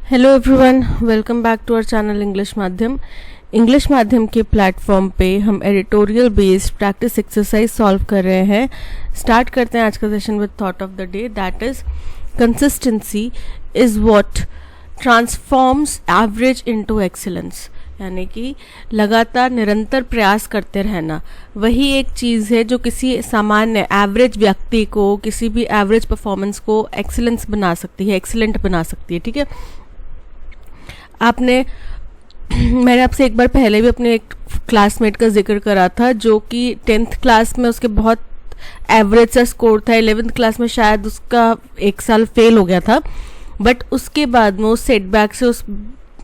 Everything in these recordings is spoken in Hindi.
Hello everyone, welcome back to our channel English Madhyam के प्लेटफॉर्म पे हम editorial based practice exercise solve कर रहे हैं। स्टार्ट करते हैं आज का session with thought of the day, that is consistency is what transforms average into excellence. यानी कि लगातार निरंतर प्रयास करते रहना वही एक चीज़ है जो किसी सामान्य एवरेज व्यक्ति को, किसी भी एवरेज परफॉर्मेंस को एक्सीलेंस बना सकती है, एक्सीलेंट बना सकती है। ठीक है, मैंने आपसे एक बार पहले भी अपने एक क्लासमेट का जिक्र करा था जो कि 10th क्लास में उसके बहुत एवरेज सा स्कोर था। 11th क्लास में शायद उसका एक साल फेल हो गया था, बट उसके बाद में उस सेटबैक से उस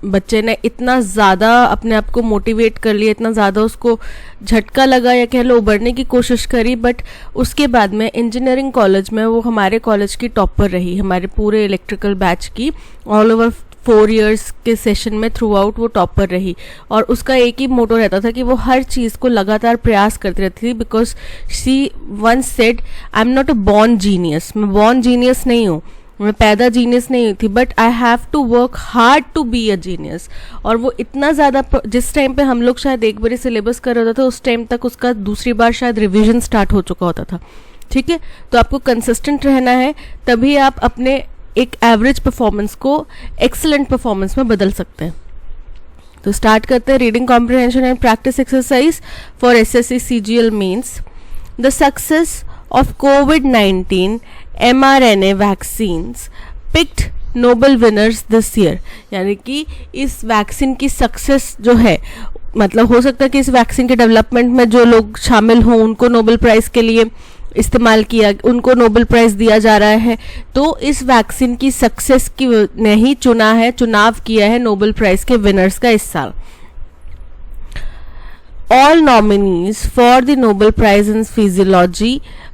बच्चे ने इतना ज़्यादा अपने आप को मोटिवेट कर लिया, इतना ज़्यादा उसको झटका लगा या कह लो उभरने की कोशिश करी। बट उसके बाद में इंजीनियरिंग कॉलेज में वो हमारे कॉलेज की टॉपर रही, हमारे पूरे इलेक्ट्रिकल बैच की। ऑल ओवर 4 years के सेशन में थ्रू आउट वो टॉपर रही और उसका एक ही मोटो रहता था कि वो हर चीज़ को लगातार प्रयास करती रहती थी। Because she once said, I am not a born genius, मैं बॉर्न जीनियस नहीं हूँ, मैं पैदा जीनियस नहीं हुई थी, but I have to work hard to be a genius. और वो इतना ज़्यादा, जिस टाइम पे हम लोग शायद एक बार सिलेबस कर रहे होता था, उस टाइम तक उसका दूसरी बार शायद रिविजन स्टार्ट हो चुका होता था। ठीक है, तो आपको कंसिस्टेंट रहना है, तभी आप अपने एक एवरेज परफॉर्मेंस को एक्सीलेंट परफॉर्मेंस में बदल सकते हैं। तो स्टार्ट करते हैं reading comprehension and practice exercise for SSC CGL mains. The success of कोविड-19 mRNA vaccines picked Nobel winners this year. यानी कि इस वैक्सीन की सक्सेस जो है, मतलब हो सकता है कि इस वैक्सीन के डेवलपमेंट में जो लोग शामिल हों उनको नोबेल प्राइज़ के लिए इस्तेमाल किया, उनको नोबेल प्राइज़ दिया जा रहा है। तो इस वैक्सीन की सक्सेस की ने ही चुनाव किया है नोबेल प्राइज़ के विनर्स का इस साल। All nominees for the Nobel Prize in Physiology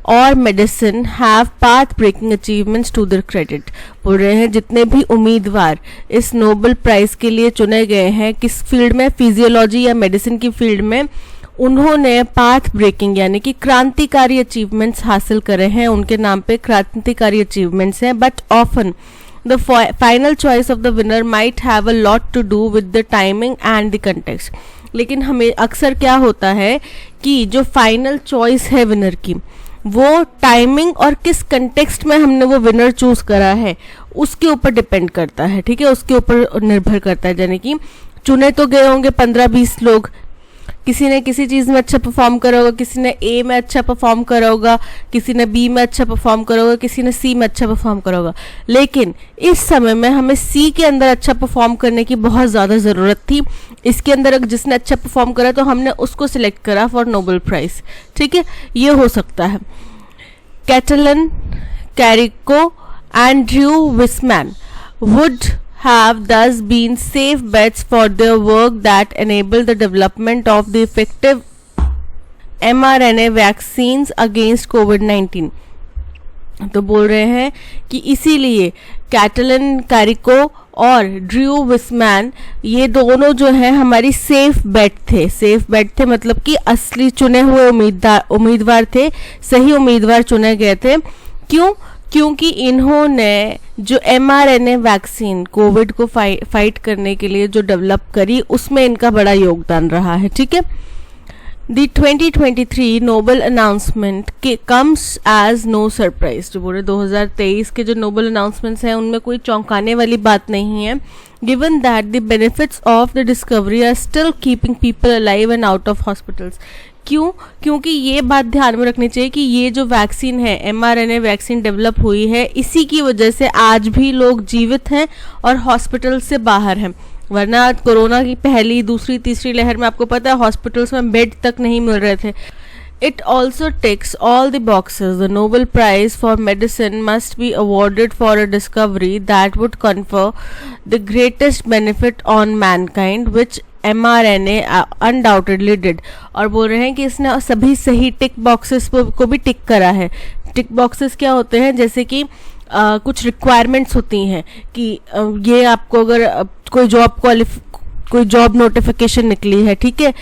or Medicine have path-breaking achievements to their credit। बोल रहे हैं जितने भी उम्मीदवार इस नोबेल प्राइज के लिए चुने गए हैं, किस फील्ड में, फिजियोलॉजी या मेडिसिन की फील्ड में, उन्होंने पाथ ब्रेकिंग यानी कि क्रांतिकारी अचीवमेंट्स हासिल करे हैं। उनके नाम पे क्रांतिकारी अचीवमेंट्स हैं। But often the final choice of the winner might have a lot to do with the timing and the context। लेकिन हमें अक्सर क्या होता है कि जो फाइनल चॉइस है विनर की, वो टाइमिंग और किस कंटेक्स्ट में हमने वो विनर चूज करा है उसके ऊपर डिपेंड करता है। ठीक है, उसके ऊपर निर्भर करता है। यानी कि चुने तो गए होंगे 15-20 लोग, किसी ने किसी चीज़ में अच्छा परफॉर्म करा होगा, किसी ने ए में अच्छा परफॉर्म करा होगा, किसी ने बी में अच्छा परफॉर्म करा होगा, किसी ने सी में अच्छा परफॉर्म करा होगा। लेकिन इस समय में हमें सी के अंदर अच्छा परफॉर्म करने की बहुत ज़्यादा ज़रूरत थी। इसके अंदर अगर जिसने अच्छा परफॉर्म करा तो हमने उसको सिलेक्ट करा फॉर नोबेल प्राइज़। ठीक है, ये हो सकता है। Katalin Kariko and Drew Weissman would have thus been safe bets for their work that enabled the development of the effective mRNA vaccines against COVID-19। तो बोल रहे हैं कि इसीलिए कैटलन कैरिको और ड्रू विसमैन, ये दोनों जो है हमारी सेफ बेट थे। सेफ बेट थे मतलब कि असली चुने हुए उम्मीदवार थे, सही उम्मीदवार चुने गए थे। क्यों? क्योंकि इन्होंने जो mRNA वैक्सीन कोविड को फाइट करने के लिए जो डेवलप करी, उसमें इनका बड़ा योगदान रहा है। ठीक है, the 2023 Nobel announcement comes as no surprise. जो बोले 2023 के जो नोबेल अनाउंसमेंट्स हैं उनमें कोई चौंकाने वाली बात नहीं है। Given that the benefits of the discovery are still keeping people alive and out of hospitals. क्यों? क्योंकि ये बात ध्यान में रखनी चाहिए कि ये जो वैक्सीन है, mRNA वैक्सीन डेवलप हुई है, इसी की वजह से आज भी लोग जीवित हैं और हॉस्पिटल से बाहर हैं। वरना कोरोना की पहली, दूसरी, तीसरी लहर में आपको पता है हॉस्पिटल्स में बेड तक नहीं मिल रहे थे। It also ticks all the boxes. The Nobel Prize for Medicine must be awarded for a discovery that would confer the greatest benefit on mankind, which mRNA undoubtedly did। और बोल रहे हैं कि इसने सभी सही टिक बॉक्सेस को भी टिक करा है। टिक बॉक्सेस क्या होते हैं? जैसे कि कुछ रिक्वायरमेंट्स होती हैं कि ये आपको अगर कोई जॉब कोई जॉब नोटिफिकेशन निकली है, ठीक है,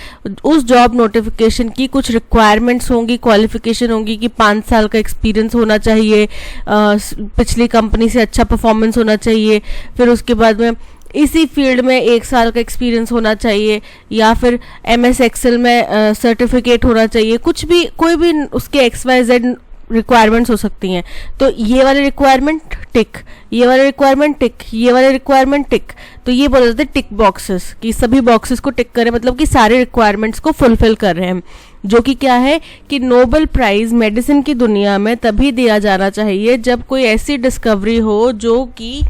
उस जॉब नोटिफिकेशन की कुछ रिक्वायरमेंट्स होंगी, क्वालिफिकेशन होंगी कि 5 साल का एक्सपीरियंस होना चाहिए, पिछली कंपनी से अच्छा परफॉर्मेंस होना चाहिए, फिर उसके बाद में इसी फील्ड में 1 साल का एक्सपीरियंस होना चाहिए, या फिर MS एक्सेल में सर्टिफिकेट होना चाहिए, कुछ भी, कोई भी उसके XYZ रिक्वायरमेंट्स हो सकती हैं। तो ये वाले रिक्वायरमेंट टिक, ये वाले रिक्वायरमेंट टिक, ये वाले रिक्वायरमेंट टिक, तो ये बोल जाते हैं टिक बॉक्सेस, कि सभी बॉक्सेस को टिक करें, मतलब कि सारे रिक्वायरमेंट्स को फुलफिल कर रहे हैं। जो कि क्या है कि नोबेल प्राइज मेडिसिन की दुनिया में तभी दिया जाना चाहिए जब कोई ऐसी डिस्कवरी हो जो कि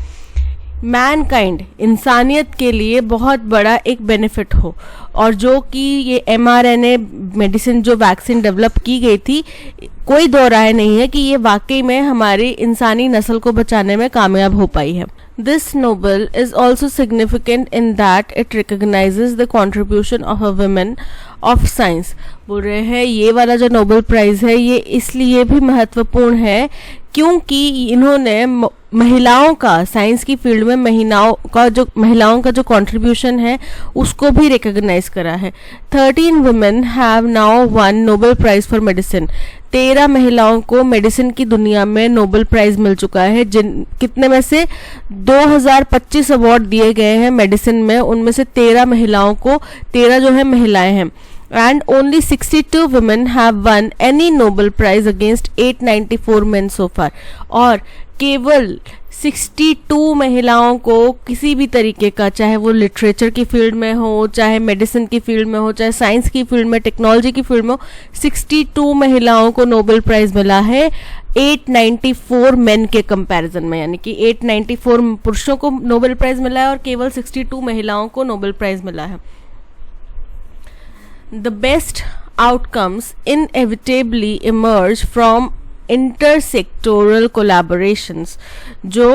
मैनकाइंड, इंसानियत के लिए बहुत बड़ा एक बेनिफिट हो, और जो कि ये mRNA मेडिसिन जो वैक्सीन डेवलप की गई थी, कोई दो राय नहीं है कि ये वाकई में हमारी इंसानी नस्ल को बचाने में कामयाब हो पाई है। This Nobel is also significant in that it recognises the contribution of a women of science. बोल रहे हैं ये वाला जो नोबेल प्राइज है ये इसलिए भी महत्वपूर्ण है क्योंकि इन्होंने महिलाओं का, साइंस की फील्ड में महिलाओं का जो कंट्रीब्यूशन है उसको भी रिकॉग्नाइज करा है। 13 women have now won Nobel prize for medicine. 13 महिलाओं को मेडिसिन की दुनिया में नोबेल प्राइज मिल चुका है, जिन कितने में से 2025 अवार्ड दिए गए हैं मेडिसिन में, उनमें से 13 महिलाओं को, 13 जो है महिलाएं हैं। And only 62 women have won any Nobel Prize against 894 men so far। और केवल 62 महिलाओं को किसी भी तरीके का, चाहे वो लिटरेचर की फील्ड में हो, चाहे मेडिसिन की फील्ड में हो, चाहे साइंस की फील्ड में, टेक्नोलॉजी की फील्ड में हो, 62 महिलाओं को नोबेल प्राइज मिला है 894 मेन के कंपैरिजन में। यानी कि 894 पुरुषों को नोबेल प्राइज मिला है और केवल 62 महिलाओं को नोबेल प्राइज मिला है। The best outcomes inevitably emerge from intersectoral collaborations। जो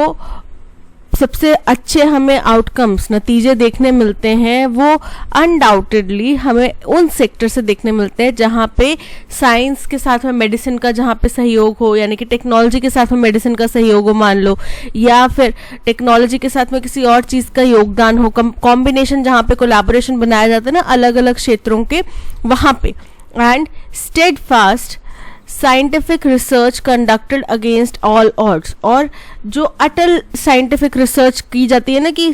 सबसे अच्छे हमें आउटकम्स, नतीजे देखने मिलते हैं वो अनडाउटेडली हमें उन सेक्टर से देखने मिलते हैं जहाँ पे साइंस के साथ में मेडिसिन का जहाँ पे सहयोग हो, यानी कि टेक्नोलॉजी के साथ में मेडिसिन का सहयोग हो मान लो, या फिर टेक्नोलॉजी के साथ में किसी और चीज़ का योगदान हो, कॉम्बिनेशन जहाँ पे कोलैबोरेशन बनाया जाता है ना अलग अलग क्षेत्रों के, वहाँ पे। And steadfast scientific research conducted against all odds. और जो अटल साइंटिफिक रिसर्च की जाती है ना, कि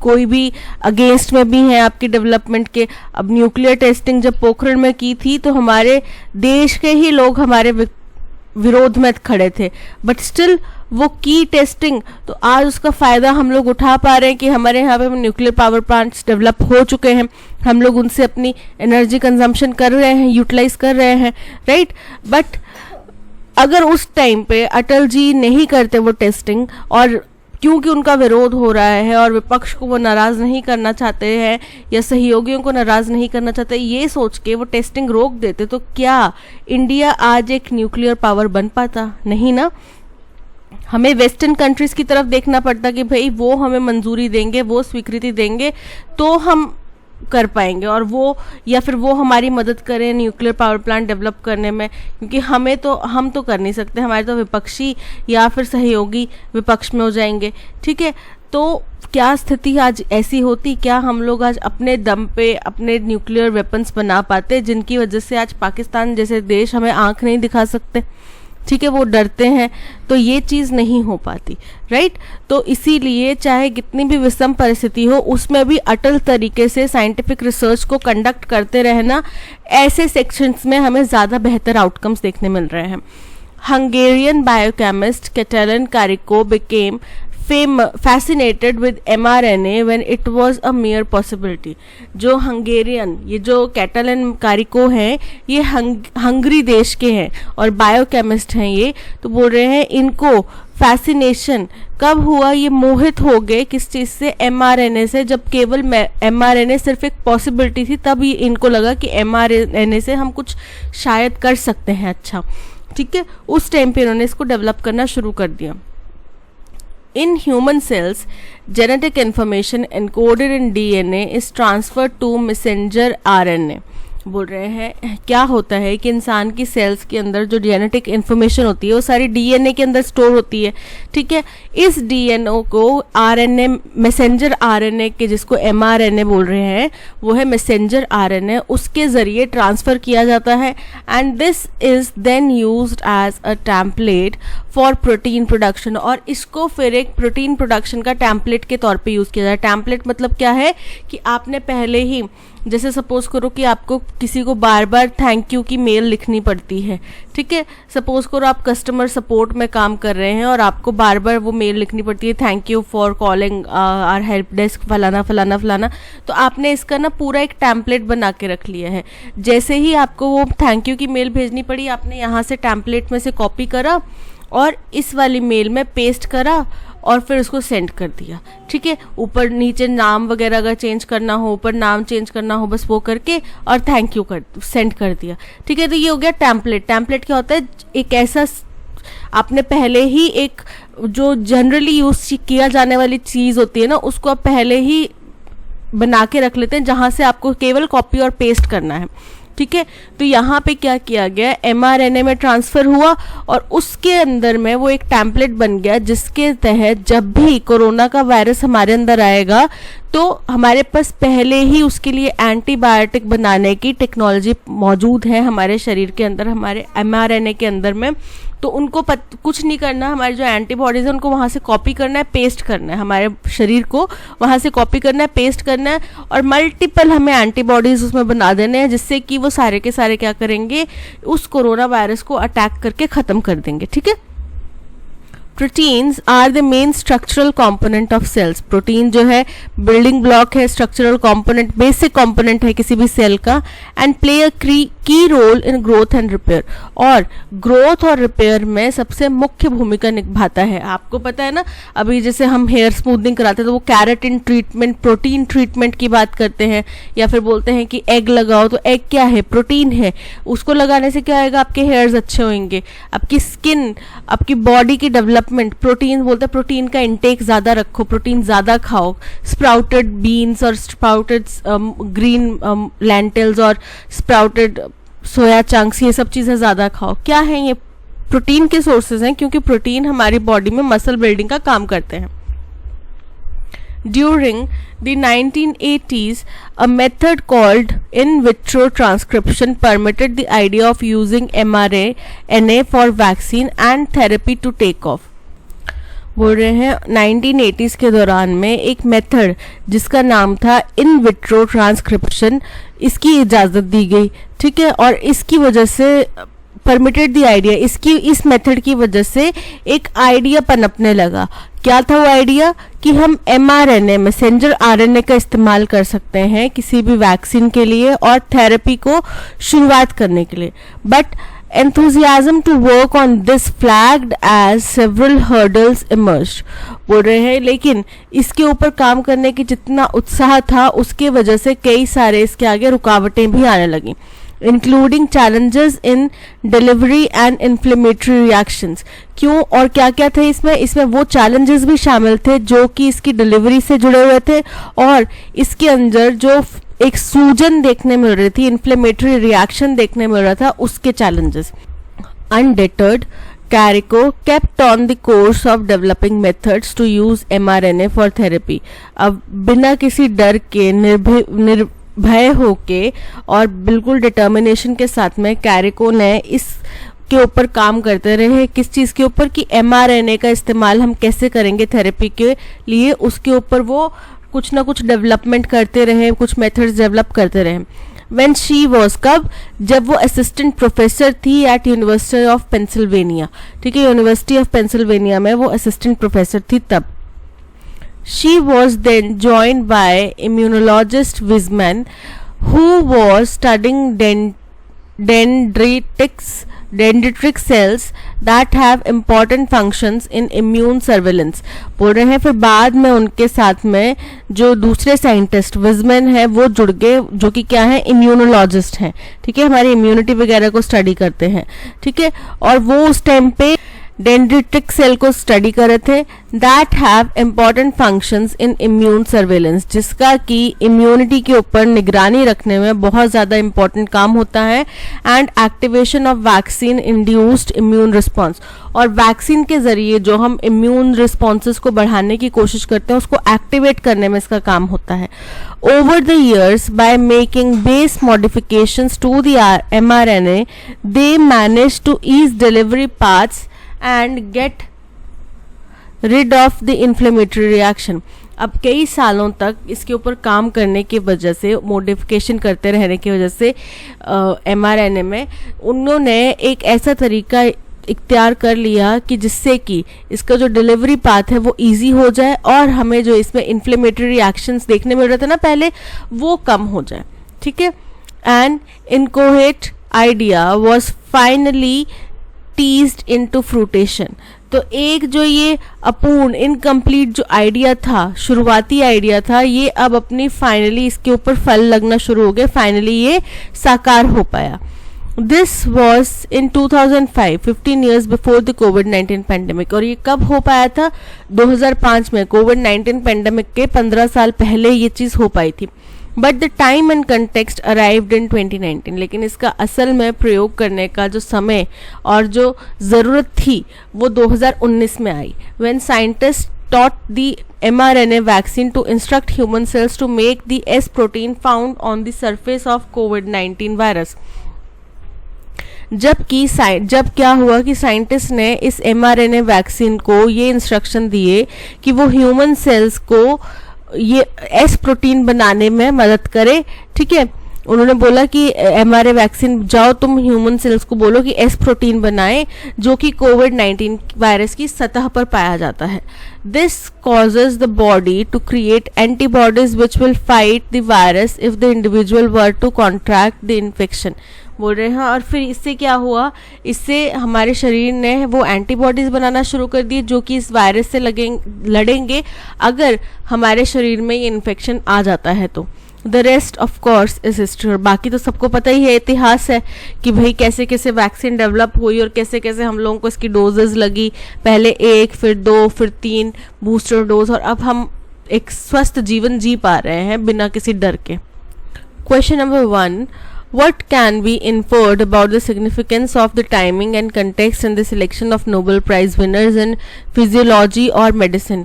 कोई भी अगेंस्ट में भी है आपकी डेवलपमेंट के। अब न्यूक्लियर टेस्टिंग जब पोखरण में की थी तो हमारे देश के ही लोग हमारे विरोध में खड़े थे, बट स्टिल वो की टेस्टिंग, तो आज उसका फ़ायदा हम लोग उठा पा रहे हैं कि हमारे यहाँ पे न्यूक्लियर पावर प्लांट्स डेवलप हो चुके हैं, हम लोग उनसे अपनी एनर्जी कंजम्पशन कर रहे हैं, यूटिलाइज कर रहे हैं, राइट। बट अगर उस टाइम पे अटल जी नहीं करते वो टेस्टिंग, और क्योंकि उनका विरोध हो रहा है और विपक्ष को वो नाराज़ नहीं करना चाहते हैं या सहयोगियों को नाराज़ नहीं करना चाहते, ये सोच के वो टेस्टिंग रोक देते, तो क्या इंडिया आज एक न्यूक्लियर पावर बन पाता? नहीं ना। हमें वेस्टर्न कंट्रीज़ की तरफ देखना पड़ता कि भाई वो हमें मंजूरी देंगे, वो स्वीकृति देंगे तो हम कर पाएंगे, और वो या फिर वो हमारी मदद करें न्यूक्लियर पावर प्लांट डेवलप करने में, क्योंकि हम तो कर नहीं सकते, हमारे तो विपक्षी या फिर सहयोगी विपक्ष में हो जाएंगे, ठीक है। तो क्या स्थिति आज ऐसी होती, क्या हम लोग आज अपने दम पे अपने न्यूक्लियर वेपन्स बना पाते, जिनकी वजह से आज पाकिस्तान जैसे देश हमें आंख नहीं दिखा सकते, ठीक है, वो डरते हैं, तो ये चीज़ नहीं हो पाती, राइट। तो इसीलिए चाहे कितनी भी विषम परिस्थिति हो उसमें भी अटल तरीके से साइंटिफिक रिसर्च को कंडक्ट करते रहना, ऐसे सेक्शंस में हमें ज़्यादा बेहतर आउटकम्स देखने मिल रहे हैं। Hungarian biochemist Katalin Kariko became fascinated with mRNA when it was a mere possibility। जो हंगेरियन, ये जो कैटलन कारिको हैं, ये हंगरी देश के हैं और बायोकेमिस्ट हैं ये, तो बोल रहे हैं इनको फैसिनेशन कब हुआ, ये मोहित हो गए किस चीज़ से, mRNA से। जब केवल mRNA सिर्फ एक पॉसिबिलिटी थी तब ये इनको लगा कि mRNA से हम कुछ शायद कर सकते हैं अच्छा, ठीक है। उस टाइम पे इन्होंने इसको डेवलप करना शुरू कर दिया। In human cells, genetic information encoded in DNA is transferred to messenger RNA। बोल रहे हैं क्या होता है कि इंसान की सेल्स के अंदर जो जेनेटिक इन्फॉर्मेशन होती है वो सारी डीएनए के अंदर स्टोर होती है, ठीक है। इस डीएनए को आरएनए, मैसेंजर आरएनए के जिसको एमआरएनए बोल रहे हैं, वो है मैसेंजर आरएनए, उसके ज़रिए ट्रांसफ़र किया जाता है and this is then used as a template for protein production. और इसको फिर एक प्रोटीन प्रोडक्शन का टेम्पलेट के तौर पे यूज़ किया जाता है। टेम्पलेट मतलब क्या है कि आपने पहले ही, जैसे सपोज करो कि आपको किसी को बार बार थैंक यू की मेल लिखनी पड़ती है, ठीक है। सपोज करो आप कस्टमर सपोर्ट में काम कर रहे हैं और आपको बार बार वो मेल लिखनी पड़ती है, thank you for calling our help desk फलाना फलाना फलाना। तो आपने इसका ना पूरा एक टेम्पलेट बना के रख लिया है। जैसे ही आपको वो थैंक यू की मेल भेजनी पड़ी, आपने यहाँ से टेम्पलेट में से कॉपी करा और इस वाली मेल में पेस्ट करा और फिर उसको सेंड कर दिया, ठीक है। ऊपर नीचे नाम वगैरह अगर चेंज करना हो, ऊपर नाम चेंज करना हो, बस वो करके और थैंक यू कर सेंड कर दिया, ठीक है। तो ये हो गया टेम्पलेट। टेम्पलेट क्या होता है? एक ऐसा, आपने पहले ही एक जो जनरली यूज किया जाने वाली चीज़ होती है ना, उसको आप पहले ही बना के रख लेते हैं जहाँ से आपको केवल कॉपी और पेस्ट करना है, ठीक है। तो यहाँ पे क्या किया गया, एमआरएनए में ट्रांसफ़र हुआ और उसके अंदर में वो एक टेम्पलेट बन गया जिसके तहत जब भी कोरोना का वायरस हमारे अंदर आएगा तो हमारे पास पहले ही उसके लिए एंटीबायोटिक बनाने की टेक्नोलॉजी मौजूद है हमारे शरीर के अंदर, हमारे एमआरएनए के अंदर में। तो उनको कुछ नहीं करना, हमारे जो एंटीबॉडीज़ हैं उनको वहाँ से कॉपी करना है, पेस्ट करना है, हमारे शरीर को वहाँ से कॉपी करना है, पेस्ट करना है और मल्टीपल हमें एंटीबॉडीज़ उसमें बना देने हैं जिससे कि वो सारे के सारे क्या करेंगे, उस कोरोना वायरस को अटैक करके ख़त्म कर देंगे, ठीक है। Proteins are the main structural component of cells. Protein जो है बिल्डिंग ब्लॉक है, स्ट्रक्चरल कंपोनेंट, बेसिक कंपोनेंट है किसी भी सेल का and play a key role in growth and repair. और ग्रोथ और रिपेयर में सबसे मुख्य भूमिका निभाता है। आपको पता है ना, अभी जैसे हम हेयर स्मूथनिंग कराते हैं तो वो कैरेटिन ट्रीटमेंट, प्रोटीन ट्रीटमेंट की बात करते हैं, या फिर बोलते हैं कि एग लगाओ, तो एग क्या है? प्रोटीन है। उसको लगाने से क्या होगा? आपके हेयर्स अच्छे होंगे, आपकी स्किन, आपकी बॉडी की डेवलपमेंट। प्रोटीन बोलते हैं प्रोटीन का इंटेक ज़्यादा रखो, प्रोटीन ज़्यादा खाओ, स्प्राउटेड बीन्स और स्प्राउटेड ग्रीन लेंटिल्स और स्प्राउटेड सोया चंक्स, ये सब चीज़ें ज़्यादा खाओ। क्या है ये? प्रोटीन के सोर्सेज हैं, क्योंकि प्रोटीन हमारी बॉडी में मसल बिल्डिंग का काम करते हैं। During the 1980s, a method called in vitro transcription permitted the idea of using mRNA for vaccine and therapy to take off. बोल रहे हैं 1980s के दौरान में एक मेथड जिसका नाम था इन विट्रो ट्रांसक्रिप्शन, इसकी इजाज़त दी गई, ठीक है। और इसकी वजह से परमिटेड द आइडिया, इस मेथड की वजह से एक आइडिया पनपने लगा। क्या था वो आइडिया? कि हम एमआरएनए, मैसेंजर आरएनए का इस्तेमाल कर सकते हैं किसी भी वैक्सीन के लिए और थेरेपी को शुरुआत करने के लिए। But enthusiasm to work on this flagged as several hurdles emerged. बोल रहे हैं लेकिन इसके ऊपर काम करने की जितना उत्साह था उसके वजह से कई सारे इसके आगे रुकावटें भी आने लगी, including challenges in delivery and inflammatory reactions. क्यों और क्या क्या थे इसमें वो चैलेंजेस भी शामिल थे जो कि इसकी डिलीवरी से जुड़े हुए थे और इसके अंदर जो एक सूजन देखने मिल रही थी, इन्फ्लेमेटरी रिएक्शन देखने मिल रहा था, उसके challenges. Undeterred, Carrico kept on the course of developing methods to use mRNA for therapy. अब बिना किसी डर के, निर्भय होके और बिल्कुल डिटर्मिनेशन के साथ में कैरिको ने इस के ऊपर काम करते रहे। किस चीज़ के ऊपर? कि mRNA का इस्तेमाल हम कैसे करेंगे थेरेपी के लिए, उसके ऊपर वो कुछ ना कुछ डेवलपमेंट करते रहे, कुछ मेथड्स डेवलप करते रहे। When she was, कब? जब वो असिस्टेंट प्रोफेसर थी एट यूनिवर्सिटी ऑफ पेंसिल्वेनिया, ठीक है, यूनिवर्सिटी ऑफ पेंसिल्वेनिया में वो असिस्टेंट प्रोफेसर थी तब। She was then joined by immunologist Wiseman, who was studying dendritic cells that have important functions in immune surveillance. बोल रहे हैं फिर बाद में उनके साथ में जो दूसरे साइंटिस्ट विजमैन है वो जुड़ गए, जो कि क्या है? इम्यूनोलॉजिस्ट हैं, ठीक है, हमारी इम्यूनिटी वगैरह को स्टडी करते हैं, ठीक है। और वो उस टाइम पे डेंड्रिटिक सेल को स्टडी करे थे that have important functions in immune surveillance, जिसका कि इम्यूनिटी के ऊपर निगरानी रखने में बहुत ज़्यादा इंपॉर्टेंट काम होता है, and activation of vaccine induced immune response, और वैक्सीन के जरिए जो हम इम्यून रिस्पॉन्सेस को बढ़ाने की कोशिश करते हैं उसको एक्टिवेट करने में इसका काम होता है. Over the years by making base modifications to the mRNA they managed to ease delivery paths and get rid of the inflammatory reaction. अब कई सालों तक इसके ऊपर काम करने की वजह से, मॉडिफिकेशन करते रहने की वजह से mRNA में उन्होंने एक ऐसा तरीका इख्तियार कर लिया कि जिससे कि इसका जो डिलीवरी पाथ है वो इजी हो जाए और हमें जो इसमें इन्फ्लेमेटरी रिएक्शंस देखने मिल रहे थे ना पहले, वो कम हो जाए. ठीक है. And inchoate idea was finally teased into fruition. तो एक जो ये अपूर्ण इनकम्प्लीट जो आइडिया था, शुरुआती आइडिया था, ये अब अपनी फाइनली इसके ऊपर फल लगना शुरू हो गए, फाइनली ये साकार हो पाया. This was in 2005, 15 years before the COVID-19 pandemic. और ये कब हो पाया था? 2005 में. कोविड-19 पेंडेमिक के 15 साल पहले ये चीज़ हो पाई थी. But the time and context arrived in 2019. लेकिन इसका असल में प्रयोग करने का जो समय और जो ज़रूरत थी वो 2019 में आई. When scientists taught the mRNA vaccine to instruct human cells to make the S protein found on the surface of COVID-19 virus. जब क्या हुआ कि साइंटिस्ट ने इस mRNA वैक्सीन को ये इंस्ट्रक्शन दिए कि वो ह्यूमन सेल्स को ये एस प्रोटीन बनाने में मदद करे. ठीक है. उन्होंने बोला कि mRNA वैक्सीन जाओ तुम ह्यूमन सेल्स को बोलो कि एस प्रोटीन बनाए जो कि कोविड-19 वायरस की सतह पर पाया जाता है. This causes the body to create antibodies which will fight the virus if the individual were to contract the infection. बोल रहे हैं. और फिर इससे क्या हुआ, इससे हमारे शरीर ने वो एंटीबॉडीज बनाना शुरू कर दिए जो कि इस वायरस से लड़ेंगे अगर हमारे शरीर में ये इन्फेक्शन आ जाता है तो. The rest of course is history. और बाकी तो सबको पता ही है, इतिहास है कि भाई कैसे कैसे वैक्सीन डेवलप हुई और कैसे कैसे हम लोगों को इसकी डोजेज लगी, पहले 1 फिर 2 फिर 3 बूस्टर डोज, और अब हम एक स्वस्थ जीवन जी पा रहे हैं बिना किसी डर के. Question number 1. What can be inferred about the significance of the timing and context in the selection of Nobel Prize winners in physiology or medicine?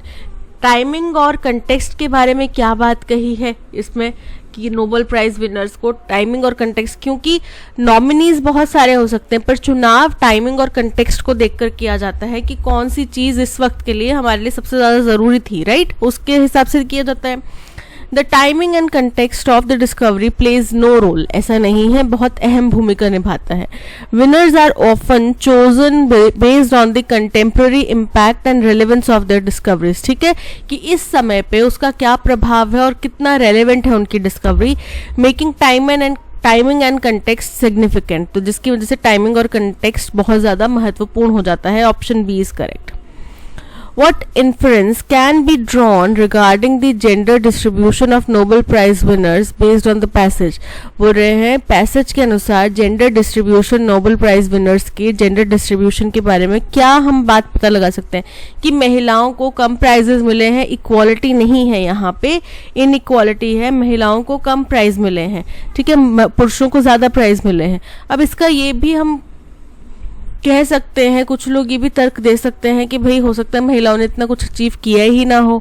Timing और कंटेक्स्ट के बारे में क्या बात कही है इसमें कि नोबेल प्राइज विनर्स को टाइमिंग और कंटेक्स्ट, क्योंकि नॉमिनीज बहुत सारे हो सकते हैं पर चुनाव टाइमिंग और कंटेक्स्ट को देखकर किया जाता है कि कौन सी चीज़ इस वक्त के लिए हमारे लिए सबसे ज़्यादा ज़रूरी थी. राइट. उसके हिसाब से किया जाता है. The timing and context of the discovery plays no role. ऐसा नहीं है, बहुत अहम भूमिका निभाता है. Winners are often chosen based on the contemporary impact and relevance of the discoveries. ठीक है, कि इस समय पे उसका क्या प्रभाव है और कितना रेलेवेंट है उनकी discovery. Making timing and context significant. तो जिसकी वजह से टाइमिंग और कंटेक्स्ट बहुत ज़्यादा महत्वपूर्ण हो जाता है. Option B is correct. What inference can be drawn regarding the gender distribution of Nobel Prize winners based on the passage? बोल रहे हैं पैसेज के अनुसार gender distribution, Nobel prize winners के जेंडर डिस्ट्रीब्यूशन के बारे में क्या हम बात पता लगा सकते हैं कि महिलाओं को कम प्राइजेस मिले हैं. इक्वालिटी नहीं है यहाँ पे, इनइक्वालिटी है. महिलाओं को कम प्राइज मिले हैं. ठीक है, पुरुषों को ज़्यादा प्राइज मिले हैं. अब इसका ये भी हम कह सकते हैं, कुछ लोग ये भी तर्क दे सकते हैं कि भाई हो सकता है महिलाओं ने इतना कुछ अचीव किया ही ना हो.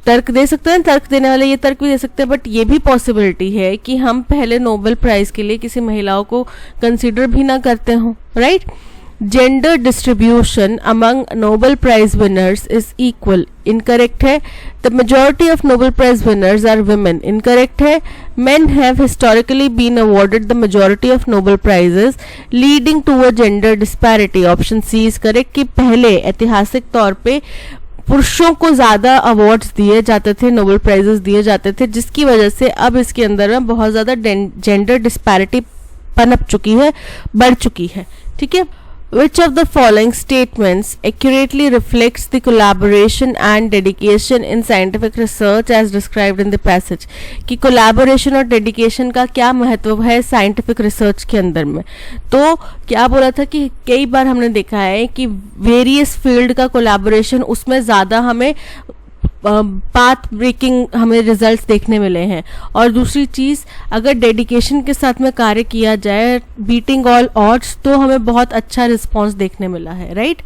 तर्क दे सकते हैं, तर्क देने वाले ये तर्क भी दे सकते हैं. बट ये भी पॉसिबिलिटी है कि हम पहले नोबेल प्राइज के लिए किसी महिलाओं को कंसीडर भी ना करते हों. Right. Gender distribution among Nobel prize winners is equal. Incorrect है. The majority of Nobel prize winners are women. Incorrect है. men have historically been awarded the majority of Nobel prizes leading to a gender disparity. Option C is correct कि पहले ऐतिहासिक तौर पे पुरुषों को ज़्यादा अवार्ड्स दिए जाते थे, नोबेल प्राइजेस दिए जाते थे, जिसकी वजह से अब इसके अंदर में बहुत ज़्यादा जेंडर डिस्पैरिटी पनप चुकी है, बढ़ चुकी है. ठीक है. Which of the following statements accurately reflects the collaboration and dedication in scientific research as described in the passage? कि collaboration और dedication का क्या महत्व है scientific research के अंदर में? तो क्या बोला था कि कई बार हमने देखा है कि various field का collaboration उसमें ज़्यादा हमें पाथ ब्रेकिंग हमें रिजल्ट्स देखने मिले हैं, और दूसरी चीज़ अगर डेडिकेशन के साथ में कार्य किया जाए बीटिंग ऑल ऑड्स तो हमें बहुत अच्छा रिस्पांस देखने मिला है, right.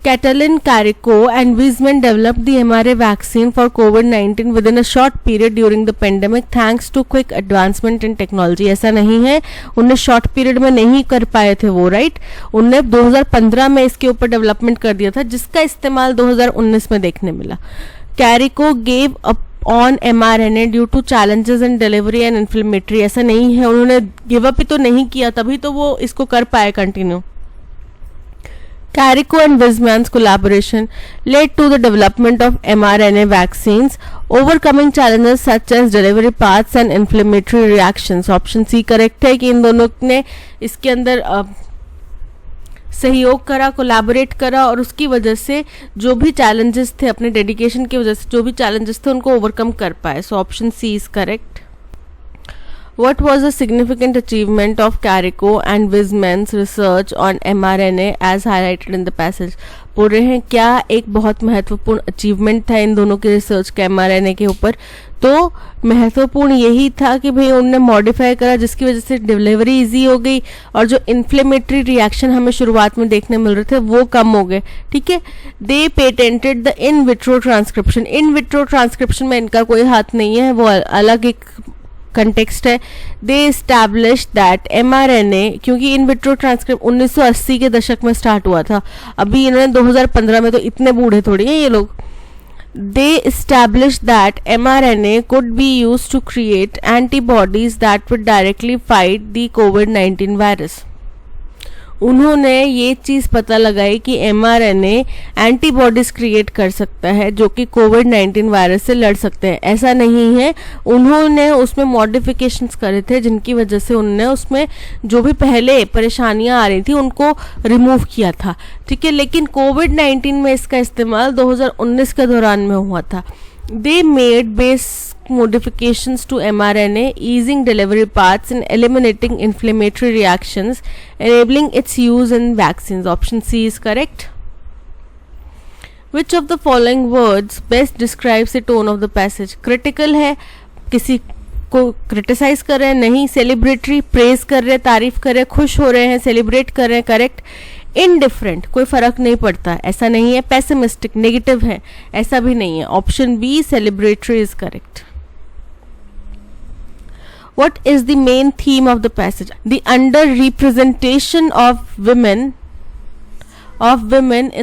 Catalin, Carrico and Wiseman developed the mRNA vaccine for COVID-19 within a short period during the pandemic thanks to quick advancement in technology. ऐसा नहीं है उनने शॉर्ट पीरियड में नहीं कर पाए थे वो, राइट. उनने 2015 में इसके ऊपर डेवलपमेंट कर दिया था जिसका इस्तेमाल 2019 में देखने मिला. Carrico gave up on mRNA due to challenges in delivery and inflammatory. ऐसा नहीं है उन्होंने गिव अप ही तो नहीं किया, तभी तो वो इसको कर पाए continue. Carrico and Wiseman's collaboration led to the development of mRNA vaccines, overcoming challenges such as delivery paths and inflammatory reactions. Option C correct है कि इन दोनों ने इसके अंदर सहयोग करा, कोलैबोरेट करा, और उसकी वजह से जो भी चैलेंजेस थे, अपने डेडिकेशन की वजह से जो भी चैलेंजेस थे उनको ओवरकम कर पाए. So option C is correct. What was the significant achievement of Carrico and Wiseman's research on mRNA as highlighted in the passage? बोल रहे हैं क्या एक बहुत महत्वपूर्ण अचीवमेंट था इन दोनों के रिसर्च का mRNA के ऊपर. तो महत्वपूर्ण यही था कि भाई उन्होंने मॉडिफाई करा जिसकी वजह से डिलीवरी इजी हो गई और जो इन्फ्लेमेटरी रिएक्शन हमें शुरुआत में देखने मिल रहे थे वो कम हो गए. ठीक है. They patented the in vitro transcription. In vitro transcription में इनका कोई हाथ नहीं है, वो अलग एक कंटेक्स्ट है. दे एस्टैब्लिश दैट mRNA, क्योंकि इन विट्रो ट्रांसक्रिप्ट 1980 के दशक में स्टार्ट हुआ था, अभी इन्होंने 2015 में, तो इतने बूढ़े थोड़ी हैं ये लोग. They establish that mRNA could be used to create antibodies that would directly fight the COVID-19 virus. उन्होंने ये चीज़ पता लगाई कि mRNA एंटीबॉडीज क्रिएट कर सकता है जो कि कोविड-19 वायरस से लड़ सकते हैं. ऐसा नहीं है, उन्होंने उसमें मॉडिफिकेशंस करे थे जिनकी वजह से उन्होंने उसमें जो भी पहले परेशानियां आ रही थी उनको रिमूव किया था. ठीक है. लेकिन कोविड-19 में इसका इस्तेमाल 2019 के दौरान में हुआ था. They made base modifications to mRNA, easing delivery paths and eliminating inflammatory reactions, enabling its use in vaccines. Option C is correct. Which of the following words best describes the tone of the passage? Critical है, किसी को क्रिटिसाइज कर रहे हैं, नहीं. सेलिब्रेटरी, प्रेज कर रहे हैं, तारीफ कर रहे हैं, खुश हो रहे हैं, सेलिब्रेट कर रहे हैं, करेक्ट. इनडिफरेंट, कोई फर्क नहीं पड़ता, ऐसा नहीं है. पेसिमिस्टिक, नेगेटिव है, ऐसा भी नहीं है. Option B celebratory is correct. What is the main theme of the passage? The under-representation of women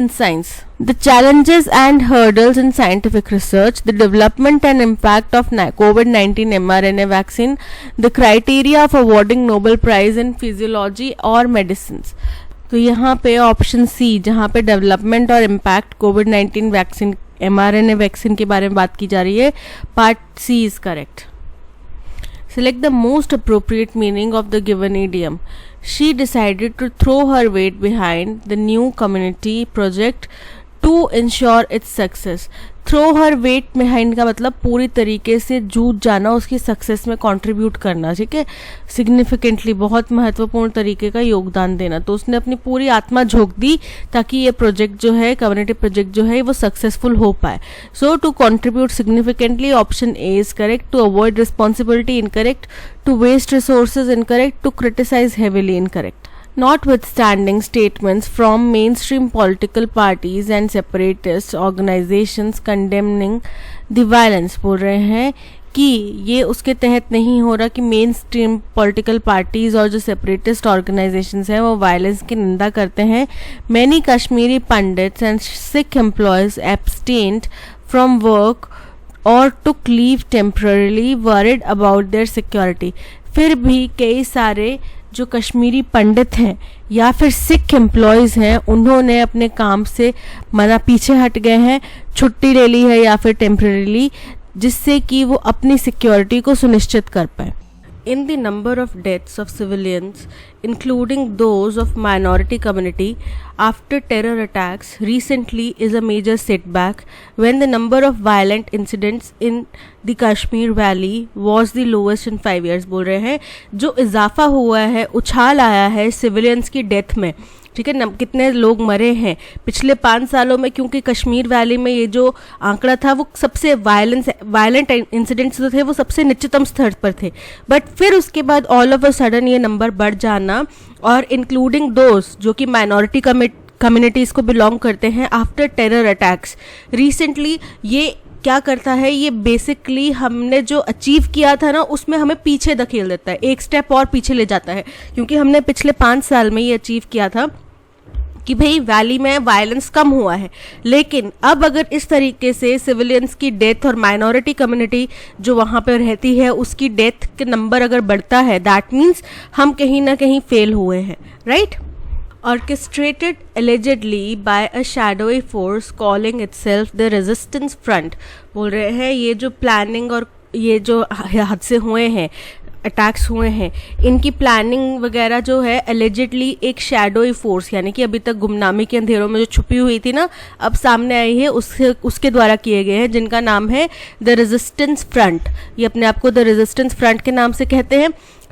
in science. The challenges and hurdles in scientific research, the development and impact of COVID-19 mRNA vaccine, the criteria of awarding Nobel Prize in Physiology or Medicines. तो यहाँ पे ऑप्शन सी, जहाँ पे डेवलपमेंट और इम्पैक्ट कोविड-19 वैक्सीन mRNA वैक्सीन के बारे में बात की जा रही है, part C is correct. Select the most appropriate meaning of the given idiom. She decided to throw her weight behind the new community project to ensure its success. Throw her weight behind का मतलब पूरी तरीके से जूझ जाना, उसकी सक्सेस में कंट्रीब्यूट करना. ठीक है. सिग्निफिकेंटली, बहुत महत्वपूर्ण तरीके का योगदान देना. तो उसने अपनी पूरी आत्मा झोंक दी ताकि ये प्रोजेक्ट जो है, कम्युनिटी प्रोजेक्ट जो है, वो सक्सेसफुल हो पाए. So to contribute significantly, option A is correct. To avoid responsibility, incorrect. To waste resources, incorrect. To criticise heavily, incorrect. Notwithstanding statements from mainstream political parties and separatist organizations condemning the violence, बोल रहे हैं कि ये उसके तहत नहीं हो रहा कि मेन स्ट्रीम पॉलिटिकल पार्टीज और जो सेपरेटिस्ट ऑर्गेनाइजेशंस हैं वो वायलेंस की निंदा करते हैं. Many Kashmiri Pandits and Sikh employees abstained from work और took leave temporarily worried about their security. फिर भी कई सारे जो कश्मीरी पंडित हैं या फिर सिख एम्प्लॉयज़ हैं उन्होंने अपने काम से पीछे हट गए हैं, छुट्टी ले ली है या फिर टेम्परेरीली, जिससे कि वो अपनी सिक्योरिटी को सुनिश्चित कर पाए. in the number of deaths of civilians, including those of minority community, after terror attacks recently is a major setback when the number of violent incidents in the Kashmir Valley was the lowest in 5 years. बोल रहे हैं जो इजाफा हुआ है, उछाल आया है सिविलियंस की डेथ में, ठीक है, कितने लोग मरे हैं पिछले 5 सालों में, क्योंकि कश्मीर वैली में ये जो आंकड़ा था वो सबसे वायलेंट इंसिडेंट्स जो थे वो सबसे निचतम स्तर पर थे, बट फिर उसके बाद ऑल ऑफ अ सडन ये नंबर बढ़ जाना, और इंक्लूडिंग दोस्त जो कि माइनॉरिटी कम्युनिटीज़ को बिलोंग करते हैं आफ्टर टेरर अटैक्स रिसेंटली, ये क्या करता है, ये बेसिकली हमने जो अचीव किया था ना उसमें हमें पीछे धकेल देता है, एक स्टेप और पीछे ले जाता है, क्योंकि हमने पिछले 5 साल में ये अचीव किया था कि भाई वैली में वायलेंस कम हुआ है, लेकिन अब अगर इस तरीके से सिविलियंस की डेथ और माइनॉरिटी कम्युनिटी जो वहाँ पर रहती है उसकी डेथ के नंबर अगर बढ़ता है, दैट मीन्स हम कहीं ना कहीं फेल हुए हैं, right. Orchestrated allegedly by a shadowy force calling itself the resistance front, बोल रहे हैं ये जो प्लानिंग और ये जो हादसे हुए हैं, अटैक्स हुए हैं, इनकी प्लानिंग वगैरह जो है एलिजिडली एक शैडोई फोर्स, यानी कि अभी तक गुमनामी के अंधेरों में जो छुपी हुई थी ना, अब सामने आई है, उसके द्वारा किए गए हैं, जिनका नाम है द रेजिस्टेंस फ्रंट। ये अपने आप को द रेजिस्टेंस फ्रंट के नाम से कहते हैं,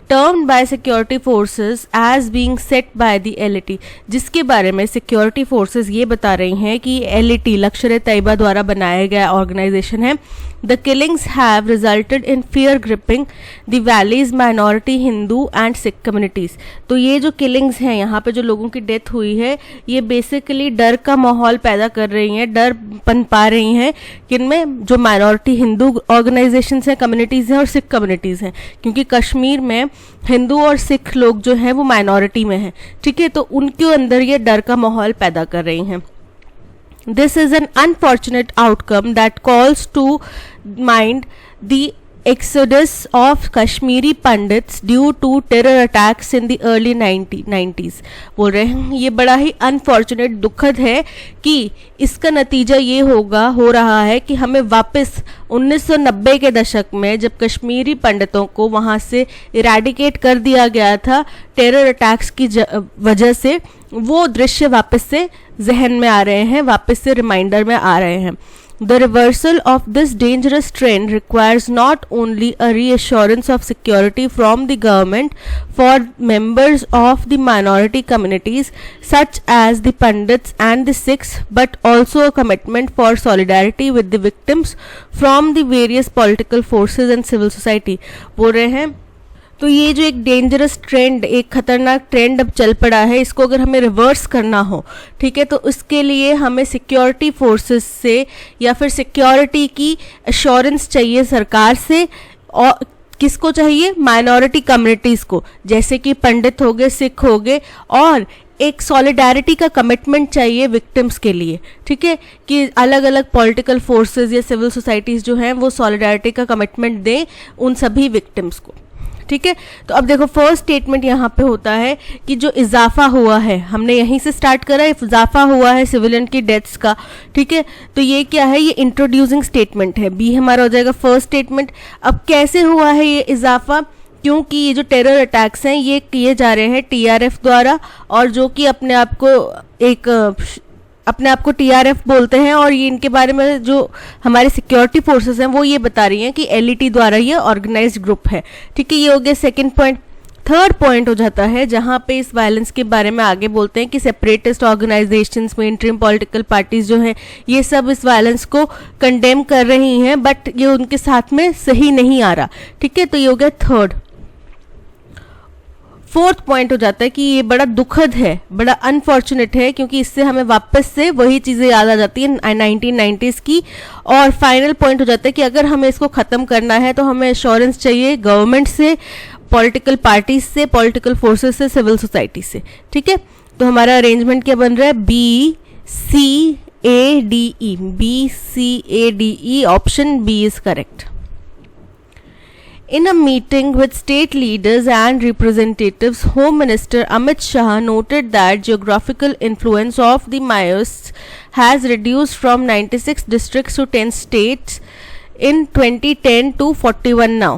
termed by security forces as being set by the LeT, जिसके बारे में सिक्योरिटी फोर्सेस ये बता रही हैं कि एलईटी लश्कर तैयबा द्वारा बनाया गया ऑर्गेनाइजेशन है। The killings have resulted in fear gripping the valley's minority Hindu and Sikh communities. तो ये जो killings हैं, यहाँ पे जो लोगों की डेथ हुई है, ये बेसिकली डर का माहौल पैदा कर रही हैं, डर पनपा रही हैं, किनमें जो माइनॉरिटी हिंदू ऑर्गेनाइजेशंस हैं, कम्युनिटीज़ हैं और सिख कम्युनिटीज़ हैं, क्योंकि कश्मीर में हिंदू और सिख लोग जो हैं वो माइनॉरिटी में हैं, ठीक है, तो उनके अंदर ये डर का माहौल पैदा कर रही हैं। This is an unfortunate outcome that calls to mind the exodus of Kashmiri Pandits due to terror attacks in the early 90s. बोल रहे हैं ये बड़ा ही अनफॉर्चुनेट, दुखद है कि इसका नतीजा ये हो रहा है कि हमें वापस 1990 के दशक में जब कश्मीरी पंडितों को वहाँ से इरेडिकेट कर दिया गया था टेरर अटैक्स की वजह से, वो दृश्य वापस से जहन में आ रहे हैं, वापस से रिमाइंडर में आ रहे हैं। The reversal of this dangerous trend requires not only a reassurance of security from the government for members of the minority communities such as the Pandits and the Sikhs, but also a commitment for solidarity with the victims from the various political forces and civil society. बोल रहे हैं तो ये जो एक डेंजरस ट्रेंड, एक खतरनाक ट्रेंड अब चल पड़ा है, इसको अगर हमें रिवर्स करना हो, ठीक है, तो इसके लिए हमें सिक्योरिटी फोर्सेस से या फिर सिक्योरिटी की अश्योरेंस चाहिए सरकार से, और किसको चाहिए, माइनॉरिटी कम्युनिटीज़ को, जैसे कि पंडित हो गए, सिख हो गए, और एक सॉलिडारिटी का कमिटमेंट चाहिए विक्टिम्स के लिए, ठीक है, कि अलग अलग पॉलिटिकल फोर्सेस या सिविल सोसाइटीज़ जो हैं वो सॉलिडारिटी का कमिटमेंट दें उन सभी विक्टिम्स को, ठीक है। तो अब देखो फर्स्ट स्टेटमेंट यहाँ पे होता है कि जो इजाफा हुआ है, हमने यहीं से स्टार्ट करा, इजाफा हुआ है सिविलियन की डेथ्स का, ठीक है, तो ये क्या है, ये इंट्रोड्यूसिंग स्टेटमेंट है, बी हमारा हो जाएगा फर्स्ट स्टेटमेंट। अब कैसे हुआ है ये इजाफा, क्योंकि ये जो टेरर अटैक्स हैं ये किए जा रहे हैं टीआरएफ द्वारा, और जो कि अपने आप को टीआरएफ बोलते हैं, और ये इनके बारे में जो हमारे सिक्योरिटी फोर्सेस हैं वो ये बता रही हैं कि एलईटी द्वारा ये ऑर्गेनाइज्ड ग्रुप है, ठीक है, ये हो गया सेकंड पॉइंट। थर्ड पॉइंट हो जाता है जहाँ पे इस वायलेंस के बारे में आगे बोलते हैं कि separatist organisations, mainstream political parties जो हैं ये सब इस वायलेंस को कंडेम कर रही हैं, बट ये उनके साथ में सही नहीं आ रहा, ठीक है, तो ये हो गया थर्ड। फोर्थ पॉइंट हो जाता है कि ये बड़ा दुखद है, बड़ा अनफॉर्चुनेट है, क्योंकि इससे हमें वापस से वही चीज़ें याद आ जाती हैं 1990s की। और फाइनल पॉइंट हो जाता है कि अगर हमें इसको ख़त्म करना है तो हमें एश्योरेंस चाहिए गवर्नमेंट से, पॉलिटिकल पार्टीज से, पॉलिटिकल फोर्सेस से, सिविल सोसाइटी से, ठीक है। तो हमारा अरेंजमेंट क्या बन रहा है, BCADE, BCADE, option B is correct. In a meeting with state leaders and representatives, Home Minister Amit Shah noted that geographical influence of the Maoists has reduced from 96 districts to 10 states in 2010 to 41 now.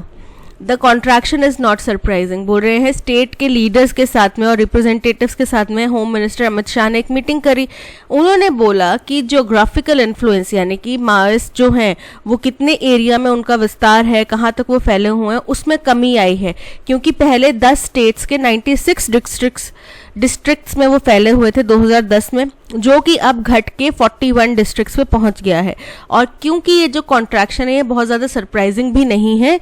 The contraction is not surprising. बोल रहे हैं स्टेट के लीडर्स के साथ में और रिप्रेजेंटेटिव्स के साथ में होम मिनिस्टर अमित शाह ने एक मीटिंग करी। उन्होंने बोला कि ज्योग्राफिकल इन्फ्लुएंस यानी कि माओइस्ट जो हैं वो कितने एरिया में उनका विस्तार है, कहाँ तक वो फैले हुए हैं, उसमें कमी आई है। क्योंकि पहले 10 स्टेट्स के 96 डिस्ट्रिक्ट्स में वो फैले हुए थे 2010 में, जो कि अब घट के 41 डिस्ट्रिक्ट्स पे पहुंच गया है। और क्योंकि ये जो कॉन्ट्रैक्शन है ये बहुत ज़्यादा सरप्राइजिंग भी नहीं है।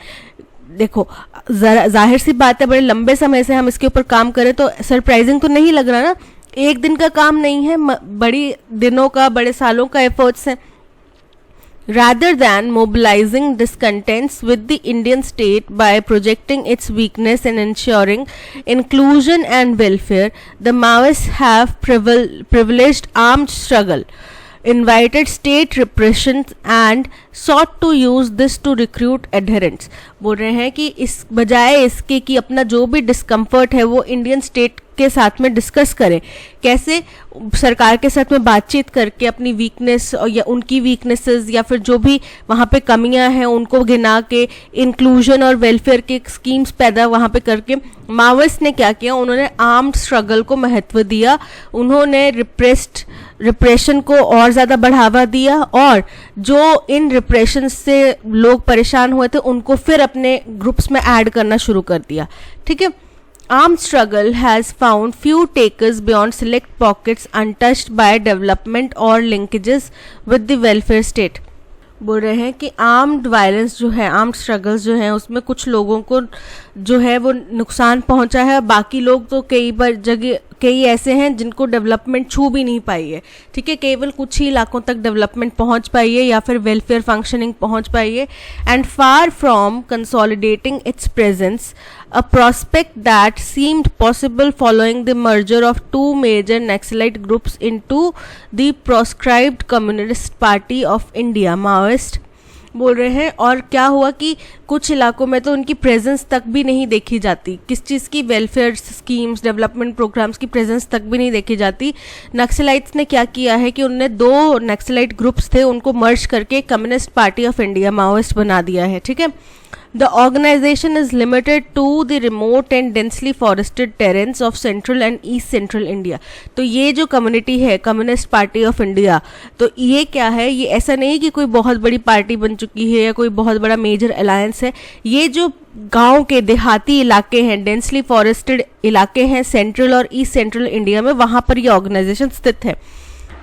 देखो जाहिर सी बात है, बड़े लंबे समय से हम इसके ऊपर काम करें तो सरप्राइजिंग तो नहीं लग रहा ना, एक दिन का काम नहीं है, बड़ी दिनों का, बड़े सालों का एफर्ट्स है। Rather than mobilizing discontents with the Indian state by projecting its weakness in ensuring inclusion and welfare, the Maoists have privileged armed struggle, invited state repression and sought to use this to recruit adherents। बोल रहे हैं कि इस बजाय इसके कि अपना जो भी डिस्कम्फर्ट है वो इंडियन स्टेट के साथ में डिस्कस करें, कैसे सरकार के साथ में बातचीत करके अपनी वीकनेस या उनकी वीकनेसेस या फिर जो भी वहाँ पे कमियां हैं उनको गिना के इंक्लूजन और वेलफेयर के स्कीम्स पैदा वहाँ पे करके माओइस्ट ने क्या किया, उन्होंने आर्म्ड स्ट्रगल को महत्व दिया, उन्होंने रिप्रेशन को और ज़्यादा बढ़ावा दिया और जो इन रिप्रेशन से लोग परेशान हुए थे उनको फिर अपने ग्रुप्स में ऐड करना शुरू कर दिया। ठीक है। Armed struggle has found few takers beyond select pockets untouched by development or linkages with the welfare state। बोल रहे हैं कि आर्म्ड वायलेंस जो है, आर्म्ड स्ट्रगल्स जो है, उसमें कुछ लोगों को जो है वो नुकसान पहुंचा है, बाकी लोग तो कई ऐसे हैं जिनको डेवलपमेंट छू भी नहीं पाई है। ठीक है, केवल कुछ ही इलाकों तक डेवलपमेंट पहुंच पाई है या फिर वेलफेयर फंक्शनिंग पहुंच पाई है। And far from consolidating it's presence, a prospect that seemed possible following the merger of two major Naxalite groups into the proscribed Communist Party of India, Maoist। बोल रहे हैं और क्या हुआ कि कुछ इलाकों में तो उनकी प्रेजेंस तक भी नहीं देखी जाती, किस चीज़ की, वेलफेयर स्कीम्स, डेवलपमेंट प्रोग्राम्स की प्रेजेंस तक भी नहीं देखी जाती। नक्सलाइट्स ने क्या किया है कि उनने 2 नक्सलाइट ग्रुप्स थे उनको मर्ज करके communist party of India, Maoist बना दिया है। ठीक है। The organization is limited to the remote and densely forested terrains of central and east central India। तो ये जो कम्युनिटी है कम्युनिस्ट पार्टी ऑफ इंडिया, तो ये क्या है, ये ऐसा नहीं कि कोई बहुत बड़ी पार्टी बन चुकी है या कोई बहुत बड़ा मेजर अलायंस है। ये जो गांव के देहाती इलाके हैं, डेंसली फॉरेस्टेड इलाके हैं सेंट्रल और ईस्ट सेंट्रल इंडिया में, वहाँ पर ये ऑर्गेनाइजेशन स्थित है।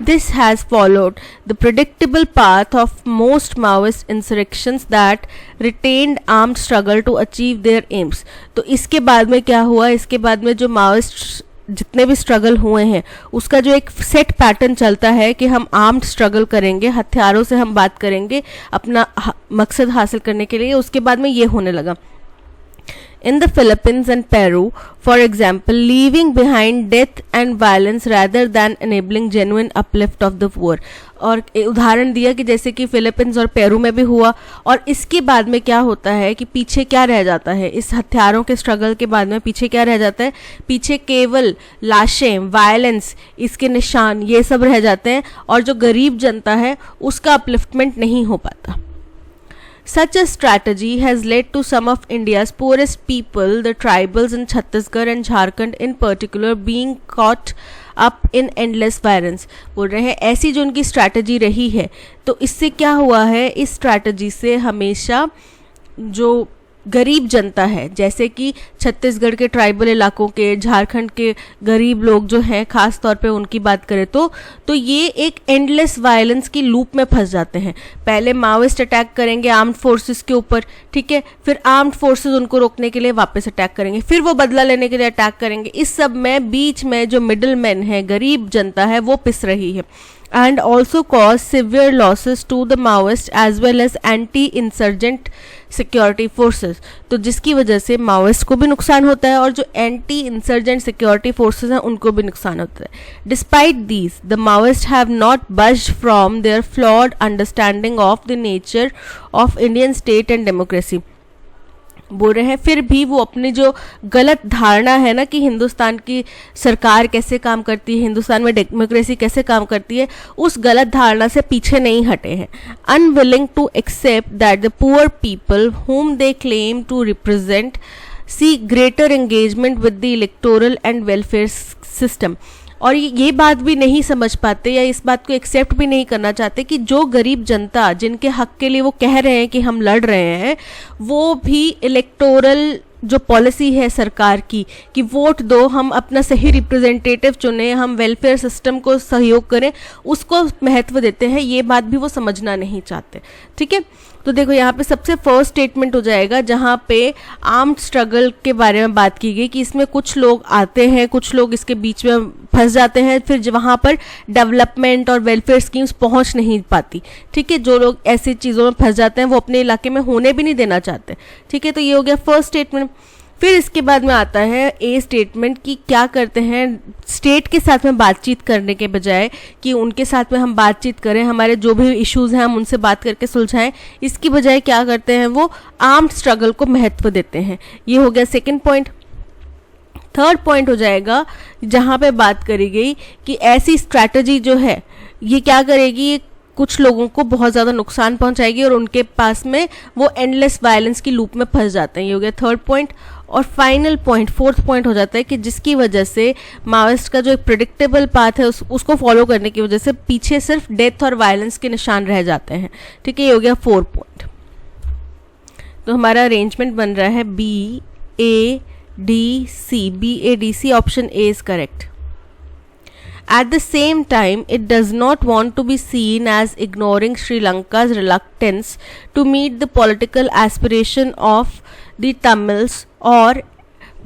This has followed the predictable path of most Maoist insurrections that retained armed struggle to achieve their aims। तो इसके बाद में क्या हुआ, इसके बाद में जो माओइस्ट जितने भी स्ट्रगल हुए हैं उसका जो एक सेट पैटर्न चलता है कि हम आर्म्ड स्ट्रगल करेंगे, हथियारों से हम बात करेंगे अपना मकसद हासिल करने के लिए। उसके बाद में ये होने लगा। In the Philippines and Peru, for example, leaving behind death and violence rather than enabling genuine uplift of the poor। और उदाहरण दिया कि जैसे कि फिलीपींस और पेरू में भी हुआ, और इसके बाद में क्या होता है कि पीछे क्या रह जाता है, इस हथियारों के स्ट्रगल के बाद में पीछे क्या रह जाता है, पीछे केवल लाशें, वायलेंस, इसके निशान, ये सब रह जाते हैं और जो गरीब जनता है उसका अपलिफ्टमेंट नहीं हो पाता। Such a strategy has led to some of India's poorest people, the tribals in Chhattisgarh and Jharkhand in particular, being caught up in endless violence। बोल रहे हैं ऐसी जो उनकी स्ट्रैटेजी रही है, तो इससे क्या हुआ है, इस स्ट्रैटेजी से हमेशा जो गरीब जनता है, जैसे कि छत्तीसगढ़ के ट्राइबल इलाकों के, झारखंड के गरीब लोग जो हैं, खास तौर पे उनकी बात करें तो ये एक एंडलेस वायलेंस की लूप में फंस जाते हैं। पहले माओइस्ट अटैक करेंगे आर्म्ड फोर्सेस के ऊपर, ठीक है, फिर आर्म्ड फोर्सेस उनको रोकने के लिए वापस अटैक करेंगे, फिर वो बदला लेने के लिए अटैक करेंगे। इस सब में बीच में जो मिडिल मैन है, गरीब जनता है, वो पिस रही है। And also cause severe losses to the Maoist as well as anti-insurgent security forces। तो जिसकी वजह से माओइस्ट को भी नुकसान होता है और जो एंटी इंसर्जेंट सिक्योरिटी फोर्सेस हैं उनको भी नुकसान होता है। Despite these, the Maoists have not budged from their flawed understanding of the nature of Indian state and democracy। बोल रहे हैं, फिर भी वो अपनी जो गलत धारणा है ना कि हिंदुस्तान की सरकार कैसे काम करती है, हिंदुस्तान में डेमोक्रेसी कैसे काम करती है, उस गलत धारणा से पीछे नहीं हटे हैं. Unwilling to accept that the poor people whom they claim to represent see greater engagement with the electoral and welfare system. और ये बात भी नहीं समझ पाते या इस बात को एक्सेप्ट भी नहीं करना चाहते कि जो गरीब जनता जिनके हक के लिए वो कह रहे हैं कि हम लड़ रहे हैं, वो भी इलेक्टोरल जो पॉलिसी है सरकार की कि वोट दो, हम अपना सही रिप्रेजेंटेटिव चुने, हम वेलफेयर सिस्टम को सहयोग करें, उसको महत्व देते हैं, ये बात भी वो समझना नहीं चाहते. ठीक है, तो देखो यहाँ पे सबसे फर्स्ट स्टेटमेंट हो जाएगा जहाँ पे आर्म्ड स्ट्रगल के बारे में बात की गई कि इसमें कुछ लोग आते हैं, कुछ लोग इसके बीच में फंस जाते हैं, फिर वहाँ पर डेवलपमेंट और वेलफेयर स्कीम्स पहुँच नहीं पाती. ठीक है, जो लोग ऐसी चीज़ों में फंस जाते हैं वो अपने इलाके में होने भी नहीं देना चाहते. ठीक है, तो ये हो गया फर्स्ट स्टेटमेंट. फिर इसके बाद में आता है ए स्टेटमेंट कि क्या करते हैं स्टेट के साथ में बातचीत करने के बजाय कि उनके साथ में हम बातचीत करें, हमारे जो भी इश्यूज़ हैं हम उनसे बात करके सुलझाएं, इसकी बजाय क्या करते हैं वो आर्म्ड स्ट्रगल को महत्व देते हैं. ये हो गया सेकंड पॉइंट. थर्ड पॉइंट हो जाएगा जहाँ पे बात करी गई कि ऐसी स्ट्रैटेजी जो है ये क्या करेगी, ये कुछ लोगों को बहुत ज़्यादा नुकसान पहुंचाएगी और उनके पास में वो एंडलेस वायलेंस की लूप में फंस जाते हैं. ये हो गया थर्ड पॉइंट. और फाइनल पॉइंट फोर्थ पॉइंट हो जाता है कि जिसकी वजह से माओइस्ट का जो एक प्रिडिक्टेबल पाथ है उसको फॉलो करने की वजह से पीछे सिर्फ डेथ और वायलेंस के निशान रह जाते हैं. ठीक है, ये हो गया 4 पॉइंट. तो हमारा अरेंजमेंट बन रहा है BADC. BADC option A is correct. At the same time, it does not want to be seen as ignoring Sri Lanka's reluctance to meet the political aspiration of the Tamils. और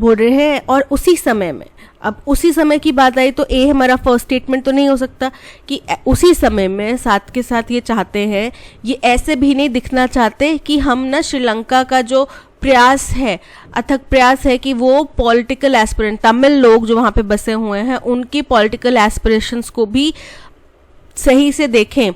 बोल रहे हैं और उसी समय में, अब उसी समय की बात आई तो ए हमारा फर्स्ट स्टेटमेंट तो नहीं हो सकता कि उसी समय में साथ के साथ ये चाहते हैं, ये ऐसे भी नहीं दिखना चाहते कि हम ना श्रीलंका का जो प्रयास है, अथक प्रयास है कि वो पॉलिटिकल एस्पिरेंट तमिल लोग जो वहाँ पे बसे हुए हैं उनकी पॉलिटिकल एस्पिरेशंस को भी सही से देखें,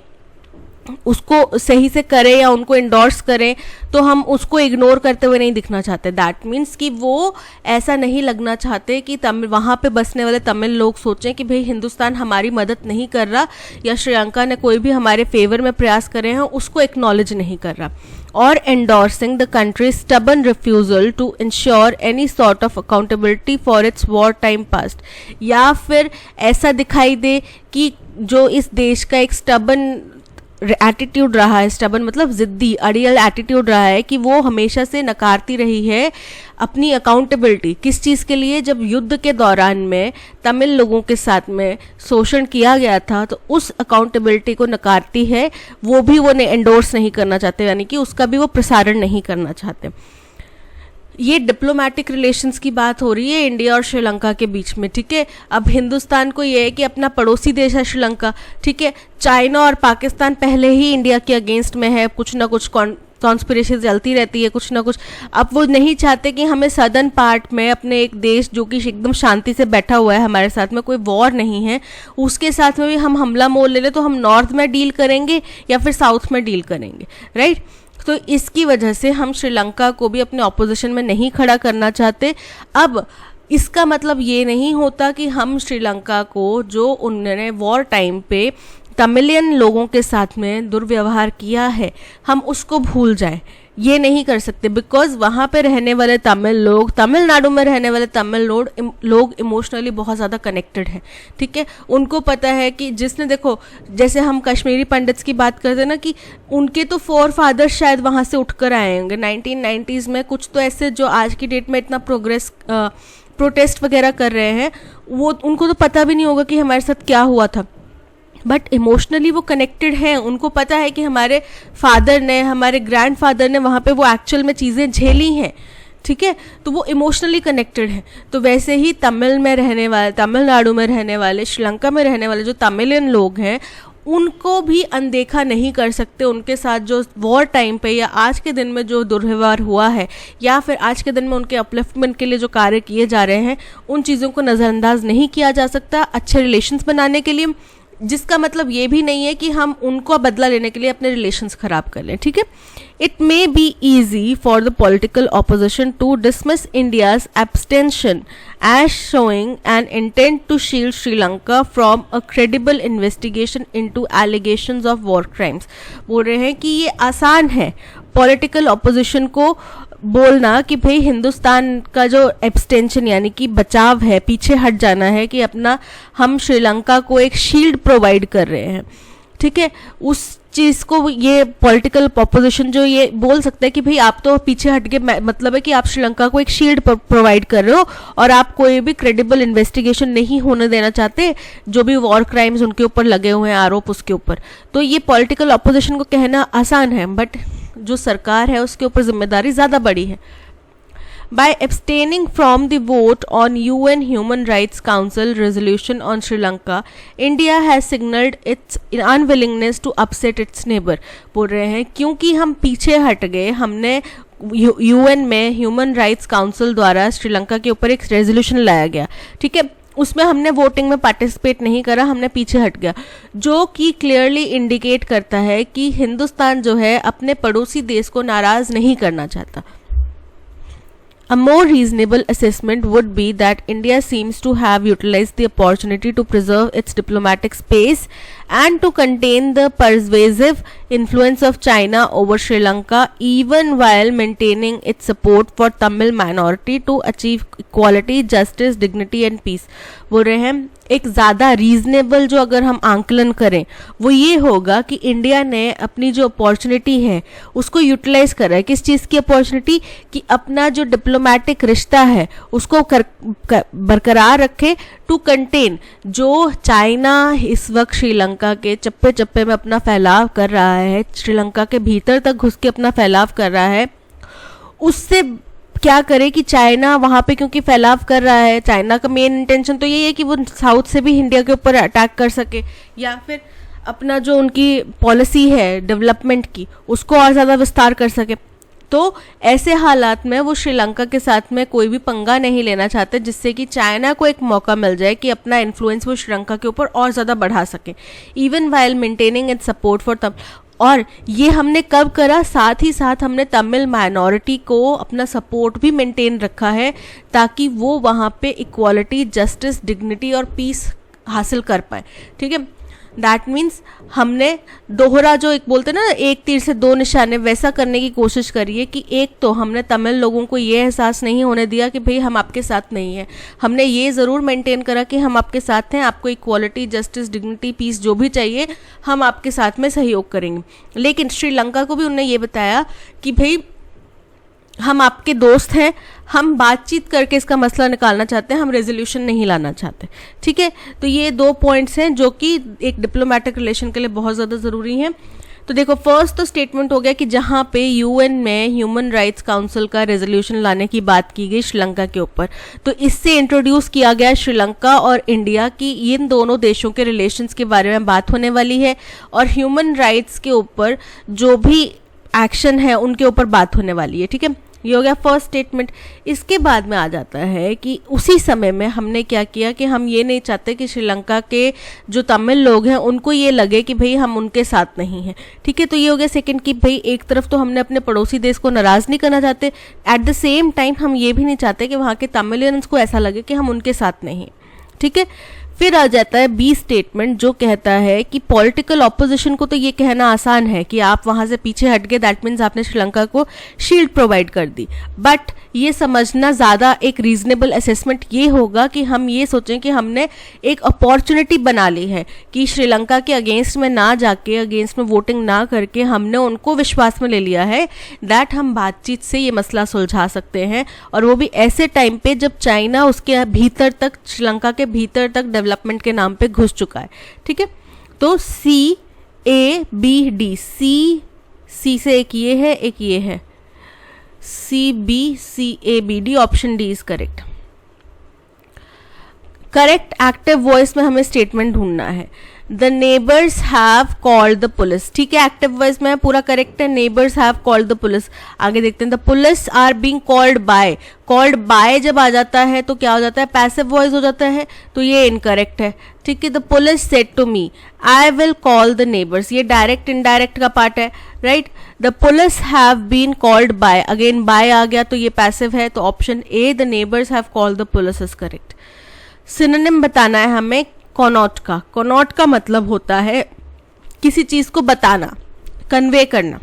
उसको सही से करें या उनको इंडोर्स करें, तो हम उसको इग्नोर करते हुए नहीं दिखना चाहते. दैट मीन्स कि वो ऐसा नहीं लगना चाहते कि तमिल वहाँ पे बसने वाले तमिल लोग सोचें कि भाई हिंदुस्तान हमारी मदद नहीं कर रहा या श्रीलंका ने कोई भी हमारे फेवर में प्रयास करे हैं उसको एक्नॉलेज नहीं कर रहा. और endorsing the country stubborn refusal to ensure any sort of accountability for its war time past. या फिर ऐसा दिखाई दे कि जो इस देश का एक स्टबन एटीट्यूड रहा है, स्टबन मतलब जिद्दी अड़ियल एटीट्यूड रहा है कि वो हमेशा से नकारती रही है अपनी अकाउंटेबिलिटी. किस चीज़ के लिए? जब युद्ध के दौरान में तमिल लोगों के साथ में शोषण किया गया था तो उस अकाउंटेबिलिटी को नकारती है, वो भी वो एंडोर्स नहीं करना चाहते, यानी कि उसका भी वो प्रसारण नहीं करना चाहते. ये डिप्लोमेटिक रिलेशंस की बात हो रही है इंडिया और श्रीलंका के बीच में. ठीक है, अब हिंदुस्तान को ये है कि अपना पड़ोसी देश है श्रीलंका. ठीक है, चाइना और पाकिस्तान पहले ही इंडिया के अगेंस्ट में है, कुछ ना कुछ कॉन्स्पिरेसी चलती रहती है, कुछ ना कुछ. अब वो नहीं चाहते कि हमें सदर्न पार्ट में अपने एक देश जो कि एकदम शांति से बैठा हुआ है, हमारे साथ में कोई वॉर नहीं है, उसके साथ में भी हम हमला मोल ले लें तो हम नॉर्थ में डील करेंगे या फिर साउथ में डील करेंगे, राइट. तो इसकी वजह से हम श्रीलंका को भी अपने ऑपोजिशन में नहीं खड़ा करना चाहते. अब इसका मतलब ये नहीं होता कि हम श्रीलंका को जो उन्होंने वॉर टाइम पे तमिलियन लोगों के साथ में दुर्व्यवहार किया है हम उसको भूल जाएं, ये नहीं कर सकते. बिकॉज वहाँ पे रहने वाले तमिल लोग, तमिलनाडु में रहने वाले तमिल लोग इमोशनली बहुत ज़्यादा कनेक्टेड हैं. ठीक है, उनको पता है कि जिसने, देखो जैसे हम कश्मीरी पंडित्स की बात करते हैं ना कि उनके तो फोर फादर्स शायद वहाँ से उठकर आए होंगे 1990s में. कुछ तो ऐसे जो आज की डेट में इतना प्रोटेस्ट वगैरह कर रहे हैं, वो उनको तो पता भी नहीं होगा कि हमारे साथ क्या हुआ था, बट इमोशनली वो कनेक्टेड हैं. उनको पता है कि हमारे फादर ने, हमारे ग्रैंडफादर ने वहाँ पे वो एक्चुअल में चीज़ें झेली हैं. ठीक है, तो वो इमोशनली कनेक्टेड हैं. तो वैसे ही तमिलनाडु में रहने वाले, श्रीलंका में रहने वाले जो तमिलियन लोग हैं उनको भी अनदेखा नहीं कर सकते. उनके साथ जो वॉर टाइम पे या आज के दिन में जो दुर्व्यवहार हुआ है या फिर आज के दिन में उनके अपलिफ्टमेंट के लिए जो कार्य किए जा रहे हैं उन चीज़ों को नज़रअंदाज नहीं किया जा सकता. अच्छे रिलेशंस बनाने के लिए जिसका मतलब ये भी नहीं है कि हम उनको बदला लेने के लिए अपने रिलेशंस खराब कर लें, ठीक है। It may be easy for the political opposition to dismiss India's abstention as showing an intent to shield Sri Lanka from a credible investigation into allegations of war crimes. बोल रहे हैं कि ये आसान है पॉलिटिकल ऑपोजिशन को बोलना कि भाई हिंदुस्तान का जो एब्सटेंशन यानी कि बचाव है, पीछे हट जाना है, कि अपना हम श्रीलंका को एक शील्ड प्रोवाइड कर रहे हैं, ठीक है। उस चीज़ को ये पॉलिटिकल ऑपोजिशन जो ये बोल सकता है कि भाई आप तो पीछे हट के, मतलब है कि आप श्रीलंका को एक शील्ड प्रोवाइड कर रहे हो और आप कोई भी क्रेडिबल इन्वेस्टिगेशन नहीं होने देना चाहते जो भी वॉर क्राइम्स उनके ऊपर लगे हुए हैं, आरोप उसके ऊपर। तो ये पॉलिटिकल ऑपोजिशन को कहना आसान है, बट जो सरकार है उसके ऊपर जिम्मेदारी ज़्यादा बड़ी है। By abstaining from the vote on UN Human Rights Council resolution on Sri Lanka, India has signaled its unwillingness to upset its neighbor। बोल रहे हैं क्योंकि हम पीछे हट गए, हमने यूएन में ह्यूमन राइट्स काउंसिल द्वारा श्रीलंका के ऊपर एक रेजोल्यूशन लाया गया, ठीक है, उसमें हमने वोटिंग में पार्टिसिपेट नहीं करा, हमने पीछे हट गया, जो कि क्लियरली इंडिकेट करता है कि हिंदुस्तान जो है अपने पड़ोसी देश को नाराज नहीं करना चाहता। A more reasonable assessment would be that India seems to have utilized the opportunity to preserve its diplomatic space and to contain the pervasive influence of China over Sri Lanka, even while maintaining its support for Tamil minority to achieve equality, justice, dignity and peace। बोल रहे हैं एक ज़्यादा रीजनेबल जो अगर हम आंकलन करें वो ये होगा कि इंडिया ने अपनी जो अपॉर्चुनिटी है उसको यूटिलाइज करा है। किस चीज़ की अपॉर्चुनिटी? कि अपना जो डिप्लोमेटिक रिश्ता है उसको बरकरार रखे, टू कंटेन जो चाइना इस वक्त श्रीलंका के चप्पे चप्पे में अपना फैलाव कर रहा है, श्रीलंका के भीतर तक घुस के अपना फैलाव कर रहा है, उससे क्या करे कि चाइना वहाँ पे क्योंकि फैलाव कर रहा है, चाइना का मेन इंटेंशन तो यही है कि वो साउथ से भी इंडिया के ऊपर अटैक कर सके या फिर अपना जो उनकी पॉलिसी है डेवलपमेंट की उसको और ज़्यादा विस्तार कर सके। तो ऐसे हालात में वो श्रीलंका के साथ में कोई भी पंगा नहीं लेना चाहते जिससे कि चाइना को एक मौका मिल जाए कि अपना इन्फ्लुएंस वो श्रीलंका के ऊपर और ज़्यादा बढ़ा सके, even while maintaining it's support for Tamil. और ये हमने कब करा? साथ ही साथ हमने तमिल माइनॉरिटी को अपना सपोर्ट भी मेंटेन रखा है ताकि वो वहाँ पे इक्वालिटी, जस्टिस, डिग्निटी और पीस हासिल कर पाए, ठीक है। दैट मीन्स हमने दोहरा जो एक बोलते हैं ना एक तीर से दो निशाने, वैसा करने की कोशिश करी है कि एक तो हमने तमिल लोगों को ये एहसास नहीं होने दिया कि भाई हम आपके साथ नहीं हैं, हमने ये ज़रूर मेंटेन करा कि हम आपके साथ हैं, आपको इक्वालिटी, जस्टिस, डिग्निटी, पीस जो भी चाहिए हम आपके साथ में सहयोग करेंगे। लेकिन श्रीलंका को भी उन्होंने ये बताया कि भाई हम आपके दोस्त हैं, हम बातचीत करके इसका मसला निकालना चाहते हैं, हम रेजोल्यूशन नहीं लाना चाहते, ठीक है। तो ये दो पॉइंट्स हैं जो कि एक डिप्लोमेटिक रिलेशन के लिए बहुत ज़्यादा ज़रूरी हैं। तो देखो, फर्स्ट तो स्टेटमेंट हो गया कि जहाँ पे यूएन में ह्यूमन राइट्स काउंसिल का रेजोल्यूशन लाने की बात की गई श्रीलंका के ऊपर, तो इससे इंट्रोड्यूस किया गया श्रीलंका और इंडिया की इन दोनों देशों के रिलेशंस के बारे में बात होने वाली है और ह्यूमन राइट्स के ऊपर जो भी एक्शन है उनके ऊपर बात होने वाली है, ठीक है। ये हो गया फर्स्ट स्टेटमेंट। इसके बाद में आ जाता है कि उसी समय में हमने क्या किया कि हम ये नहीं चाहते कि श्रीलंका के जो तमिल लोग हैं उनको ये लगे कि भाई हम उनके साथ नहीं हैं, ठीक है। तो ये हो गया सेकंड कि भाई एक तरफ तो हमने अपने पड़ोसी देश को नाराज़ नहीं करना चाहते, एट द सेम टाइम हम ये भी नहीं चाहते कि वहाँ के तमिलियंस को ऐसा लगे कि हम उनके साथ नहीं हैं, ठीक है। फिर आ जाता है बी स्टेटमेंट जो कहता है कि पॉलिटिकल ऑपोजिशन को तो ये कहना आसान है कि आप वहाँ से पीछे हट गए, दैट मीन्स आपने श्रीलंका को शील्ड प्रोवाइड कर दी, बट ये समझना ज़्यादा एक रीजनेबल असेसमेंट ये होगा कि हम ये सोचें कि हमने एक अपॉर्चुनिटी बना ली है कि श्रीलंका के अगेंस्ट में ना जाके, अगेंस्ट में वोटिंग ना करके हमने उनको विश्वास में ले लिया है दैट हम बातचीत से ये मसला सुलझा सकते हैं, और वो भी ऐसे टाइम पे जब चाइना उसके भीतर तक, श्रीलंका के भीतर तक डेवलपमेंट के नाम पे घुस चुका है, ठीक है। तो CABD, सी से एक ये है, एक ये है, CBCABD, option D is correct. Correct active voice में हमें स्टेटमेंट ढूंढना है। The neighbours have called the police, ठीक है, एक्टिव वॉइस में पूरा करेक्ट है, neighbours have called the police. आगे देखते हैं, the police are being called by, called by जब आ जाता है तो क्या हो जाता है, पैसिव वॉइस हो जाता है, तो ये इनकरेक्ट है, ठीक है। The police said to me I will call the neighbours, ये डायरेक्ट इनडायरेक्ट का पार्ट है, right. The police have been called by, again by आ गया तो ये पैसिव है, तो option A the neighbours have called the police is correct. Synonym बताना है हमें कॉनॉट का। कॉनॉट का मतलब होता है किसी चीज को बताना, कन्वे करना।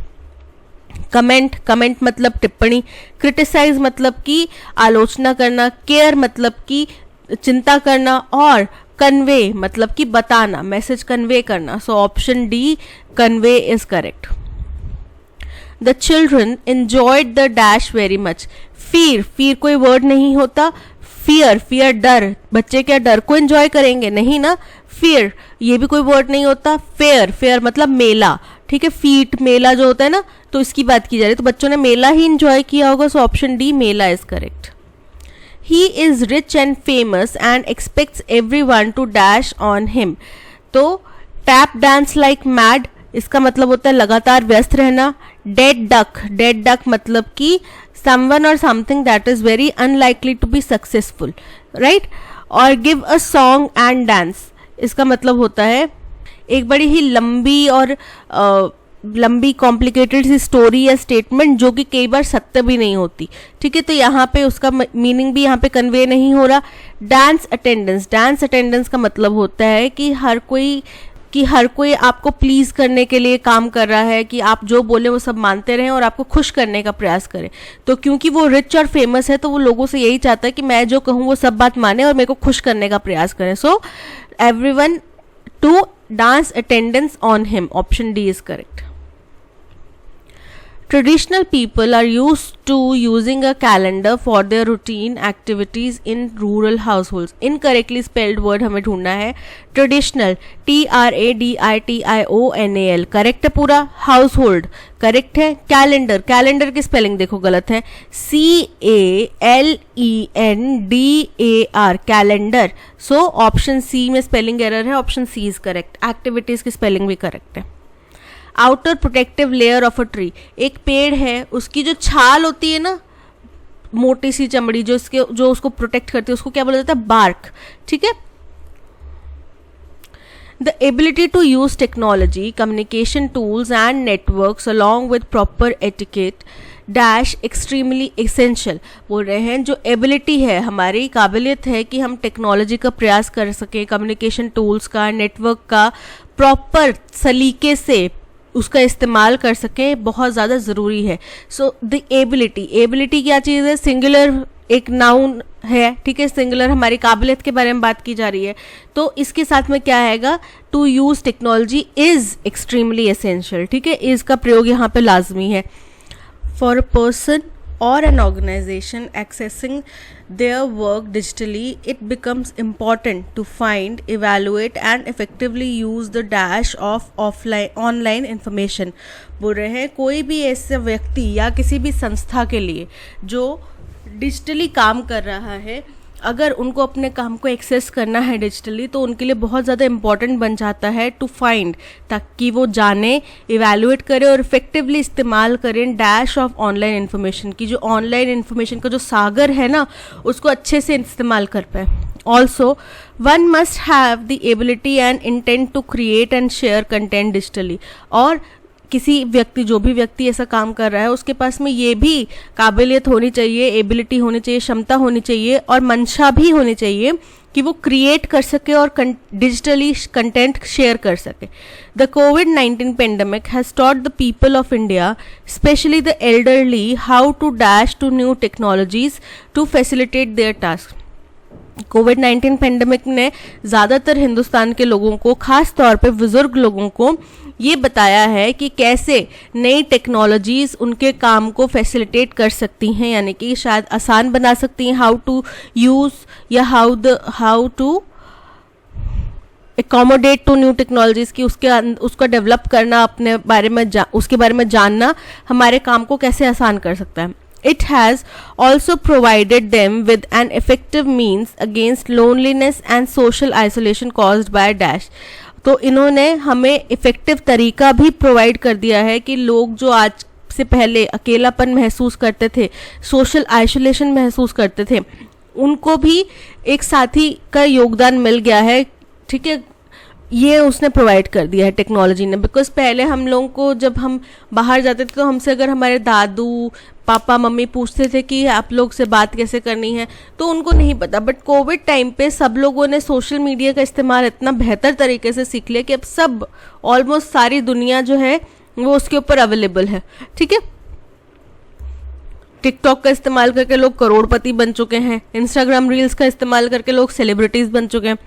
कमेंट, कमेंट मतलब टिप्पणी, क्रिटिसाइज मतलब कि आलोचना करना, केयर मतलब कि चिंता करना, और कन्वे मतलब कि बताना, मैसेज कन्वे करना। So option D convey is correct. The children enjoyed the dash very much. फीर, फीर कोई वर्ड नहीं होता, फियर, फियर डर, बच्चे क्या डर को एंजॉय करेंगे, नहीं ना। फियर ये भी कोई वर्ड नहीं होता। फेयर, फेयर मतलब मेला, ठीक है, फीट मेला जो होता है ना, तो इसकी बात की जा रही है, तो बच्चों ने मेला ही एंजॉय किया होगा, सो ऑप्शन डी मेला is correct. He is rich and famous and expects everyone to dash on him. तो टैप डांस लाइक मैड, इसका मतलब होता है लगातार व्यस्त रहना। डेड डक, डेड डक मतलब कि someone or something that is very unlikely to be successful, right? और give a song and dance, इसका मतलब होता है एक बड़ी ही लंबी और लंबी कॉम्प्लिकेटेड सी स्टोरी या स्टेटमेंट जो कि कई बार सत्य भी नहीं होती, ठीक है। तो यहाँ पे उसका मीनिंग भी यहाँ पे कन्वे नहीं हो रहा। डांस अटेंडेंस, डांस अटेंडेंस का मतलब होता है कि हर कोई आपको प्लीज करने के लिए काम कर रहा है, कि आप जो बोले वो सब मानते रहें और आपको खुश करने का प्रयास करें। तो क्योंकि वो रिच और फेमस है तो वो लोगों से यही चाहता है कि मैं जो कहूँ वो सब बात माने और मेरे को खुश करने का प्रयास करें। So everyone to dance attendance on him, option D is correct. Traditional people are used to using a calendar for their routine activities in rural households. Incorrectly spelled word हमें ढूंढना है। Traditional, TRADITIONAL करेक्ट है पूरा। Household करेक्ट है। Calendar, calendar की स्पेलिंग देखो गलत है, CALENDAR calendar. So option C में स्पेलिंग एरर है, option C is correct. Activities की स्पेलिंग भी करेक्ट है। Outer protective layer of a tree, एक पेड़ है उसकी जो छाल होती है ना, मोटी सी चमड़ी जो उसको प्रोटेक्ट करती है, उसको क्या बोला जाता है, बार्क, ठीक है। The ability to use technology, communication tools and networks along with proper etiquette dash extremely essential. बोल रहे हैं जो एबिलिटी है, हमारी काबिलियत है कि हम टेक्नोलॉजी का प्रयास कर सकें, कम्युनिकेशन टूल्स का, नेटवर्क का प्रॉपर सलीके से उसका इस्तेमाल कर सकें, बहुत ज़्यादा ज़रूरी है। सो द एबिलिटी, एबिलिटी क्या चीज़ है, सिंगुलर एक नाउन है, ठीक है, सिंगुलर हमारी काबिलियत के बारे में बात की जा रही है, तो इसके साथ में क्या आएगा, to use technology is extremely essential, ठीक है, इज़ का प्रयोग यहाँ पे लाजमी है। For a person or an organization accessing their work digitally, it becomes important to find, evaluate and effectively use the dash of online information। बोल रहे हैं कोई भी ऐसे व्यक्ति या किसी भी संस्था के लिए जो डिजिटली काम कर रहा है, अगर उनको अपने काम को एक्सेस करना है डिजिटली, तो उनके लिए बहुत ज़्यादा इम्पॉर्टेंट बन जाता है टू फाइंड, ताकि वो जाने, इवैल्यूएट करें और इफेक्टिवली इस्तेमाल करें डैश ऑफ ऑनलाइन इन्फॉर्मेशन की, जो ऑनलाइन इन्फॉर्मेशन का जो सागर है ना, उसको अच्छे से इस्तेमाल कर पाए। Also one must have the ability and intent to create and share content digitally. और किसी व्यक्ति, जो भी व्यक्ति ऐसा काम कर रहा है, उसके पास में ये भी काबिलियत होनी चाहिए, एबिलिटी होनी चाहिए, क्षमता होनी चाहिए और मंशा भी होनी चाहिए कि वो क्रिएट कर सके और डिजिटली कंटेंट शेयर कर सके। The COVID-19 pandemic has taught the people of India, especially the elderly, how to dash to new technologies to facilitate their task. कोविड-19 पेंडेमिक ने ज़्यादातर हिंदुस्तान के लोगों को, खास तौर पे बुजुर्ग लोगों को ये बताया है कि कैसे नई टेक्नोलॉजीज़ उनके काम को फैसिलिटेट कर सकती हैं, यानी कि शायद आसान बना सकती हैं, हाउ टू यूज़ या how to accommodate to new technologies की उसका डेवलप करना, अपने बारे में उसके बारे में जानना हमारे काम को कैसे आसान कर सकता है। It has also provided them with an effective means against loneliness and social isolation caused by dash। तो इन्होंने हमें इफ़ेक्टिव तरीका भी प्रोवाइड कर दिया है कि लोग जो आज से पहले अकेलापन महसूस करते थे, सोशल आइसोलेशन महसूस करते थे, उनको भी एक साथी का योगदान मिल गया है। ठीक है, ये उसने प्रोवाइड कर दिया है टेक्नोलॉजी ने। बिकॉज पहले हम लोगों को जब हम बाहर जाते थे तो हमसे अगर हमारे दादू पापा मम्मी पूछते थे कि आप लोग से बात कैसे करनी है, तो उनको नहीं पता। बट कोविड टाइम पे सब लोगों ने सोशल मीडिया का इस्तेमाल इतना बेहतर तरीके से सीख लिया कि अब सब ऑलमोस्ट सारी दुनिया जो है वो उसके ऊपर अवेलेबल है। ठीक है, टिकटॉक का इस्तेमाल करके लोग करोड़पति बन चुके हैं, इंस्टाग्राम रील्स का इस्तेमाल करके लोग सेलिब्रिटीज बन चुके हैं।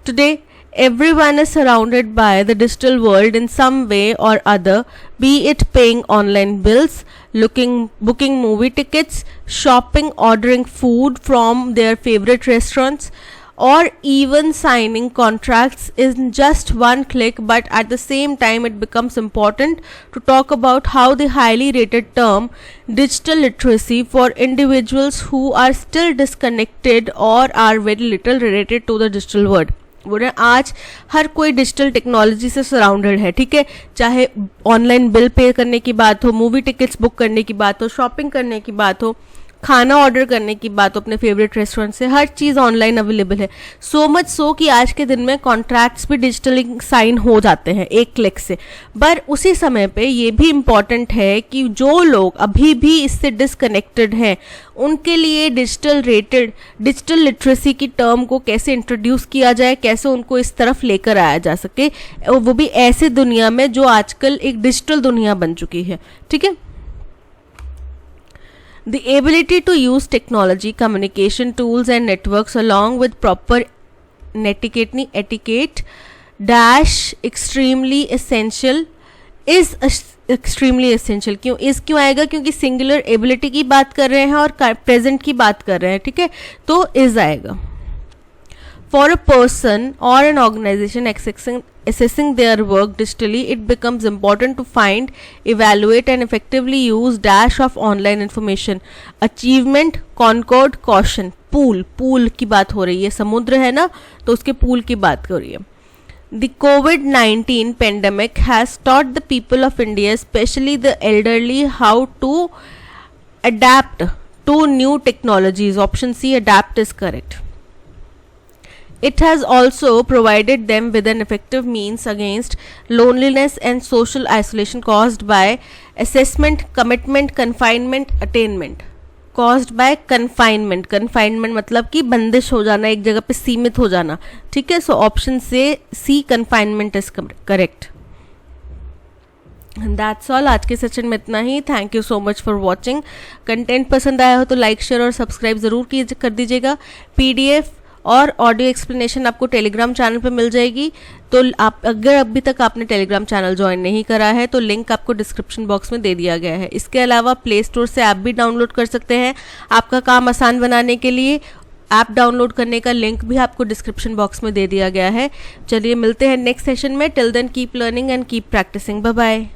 Today everyone is surrounded by the digital world in some way or other, be it paying online bills, booking movie tickets, shopping, ordering food from their favorite restaurants, or even signing contracts in just one click. But at the same time, it becomes important to talk about how the highly rated term digital literacy for individuals who are still disconnected or are very little related to the digital world. बोले आज हर कोई डिजिटल टेक्नोलॉजी से सराउंडेड है। ठीक है, चाहे ऑनलाइन बिल पे करने की बात हो, मूवी टिकट्स बुक करने की बात हो, शॉपिंग करने की बात हो, खाना ऑर्डर करने की बात हो अपने फेवरेट रेस्टोरेंट से, हर चीज़ ऑनलाइन अवेलेबल है। सो मच सो कि आज के दिन में कॉन्ट्रैक्ट्स भी डिजिटली साइन हो जाते हैं एक क्लिक से। पर उसी समय पे ये भी इम्पॉर्टेंट है कि जो लोग अभी भी इससे डिसकनेक्टेड हैं उनके लिए डिजिटल लिटरेसी की टर्म को कैसे इंट्रोड्यूस किया जाए, कैसे उनको इस तरफ लेकर आया जा सके, वो भी ऐसे दुनिया में जो आजकल एक डिजिटल दुनिया बन चुकी है। ठीक है, the ability to use technology, communication tools and networks along with proper etiquette dash extremely essential is extremely essential। क्यों आएगा? क्योंकि सिंगुलर एबिलिटी की बात कर रहे हैं और प्रेजेंट की बात कर रहे हैं। ठीक है, तो इज आएगा। For a person or an organization assessing their work digitally, it becomes important to find, evaluate and effectively use dash of online information, achievement, concord, caution, pool की बात हो रही है, समुद्र है ना, तो उसके pool की बात हो रही है। The COVID-19 pandemic has taught the people of India, especially the elderly, how to adapt to new technologies. Option C, adapt is correct. It has also provided them with an effective means against loneliness and social isolation caused by assessment, commitment, confinement, attainment. Caused by confinement. Confinement मतलब कि बंदिश हो जाना, एक जगह पे सीमित हो जाना। ठीक है, सो ऑप्शन से C confinement is correct. That's all. आज के सेशन में इतना ही। Thank you so much for watching. Content पसंद आया हो तो लाइक शेयर और सब्सक्राइब ज़रूर कर दीजिएगा। PDF और ऑडियो एक्सप्लेनेशन आपको टेलीग्राम चैनल पे मिल जाएगी। तो आप अगर अभी तक आपने टेलीग्राम चैनल ज्वाइन नहीं करा है तो लिंक आपको डिस्क्रिप्शन बॉक्स में दे दिया गया है। इसके अलावा प्ले स्टोर से ऐप भी डाउनलोड कर सकते हैं। आपका काम आसान बनाने के लिए ऐप डाउनलोड करने का लिंक भी आपको डिस्क्रिप्शन बॉक्स में दे दिया गया है। चलिए मिलते हैं नेक्स्ट सेशन में। Till then keep learning and keep practising. Bye bye.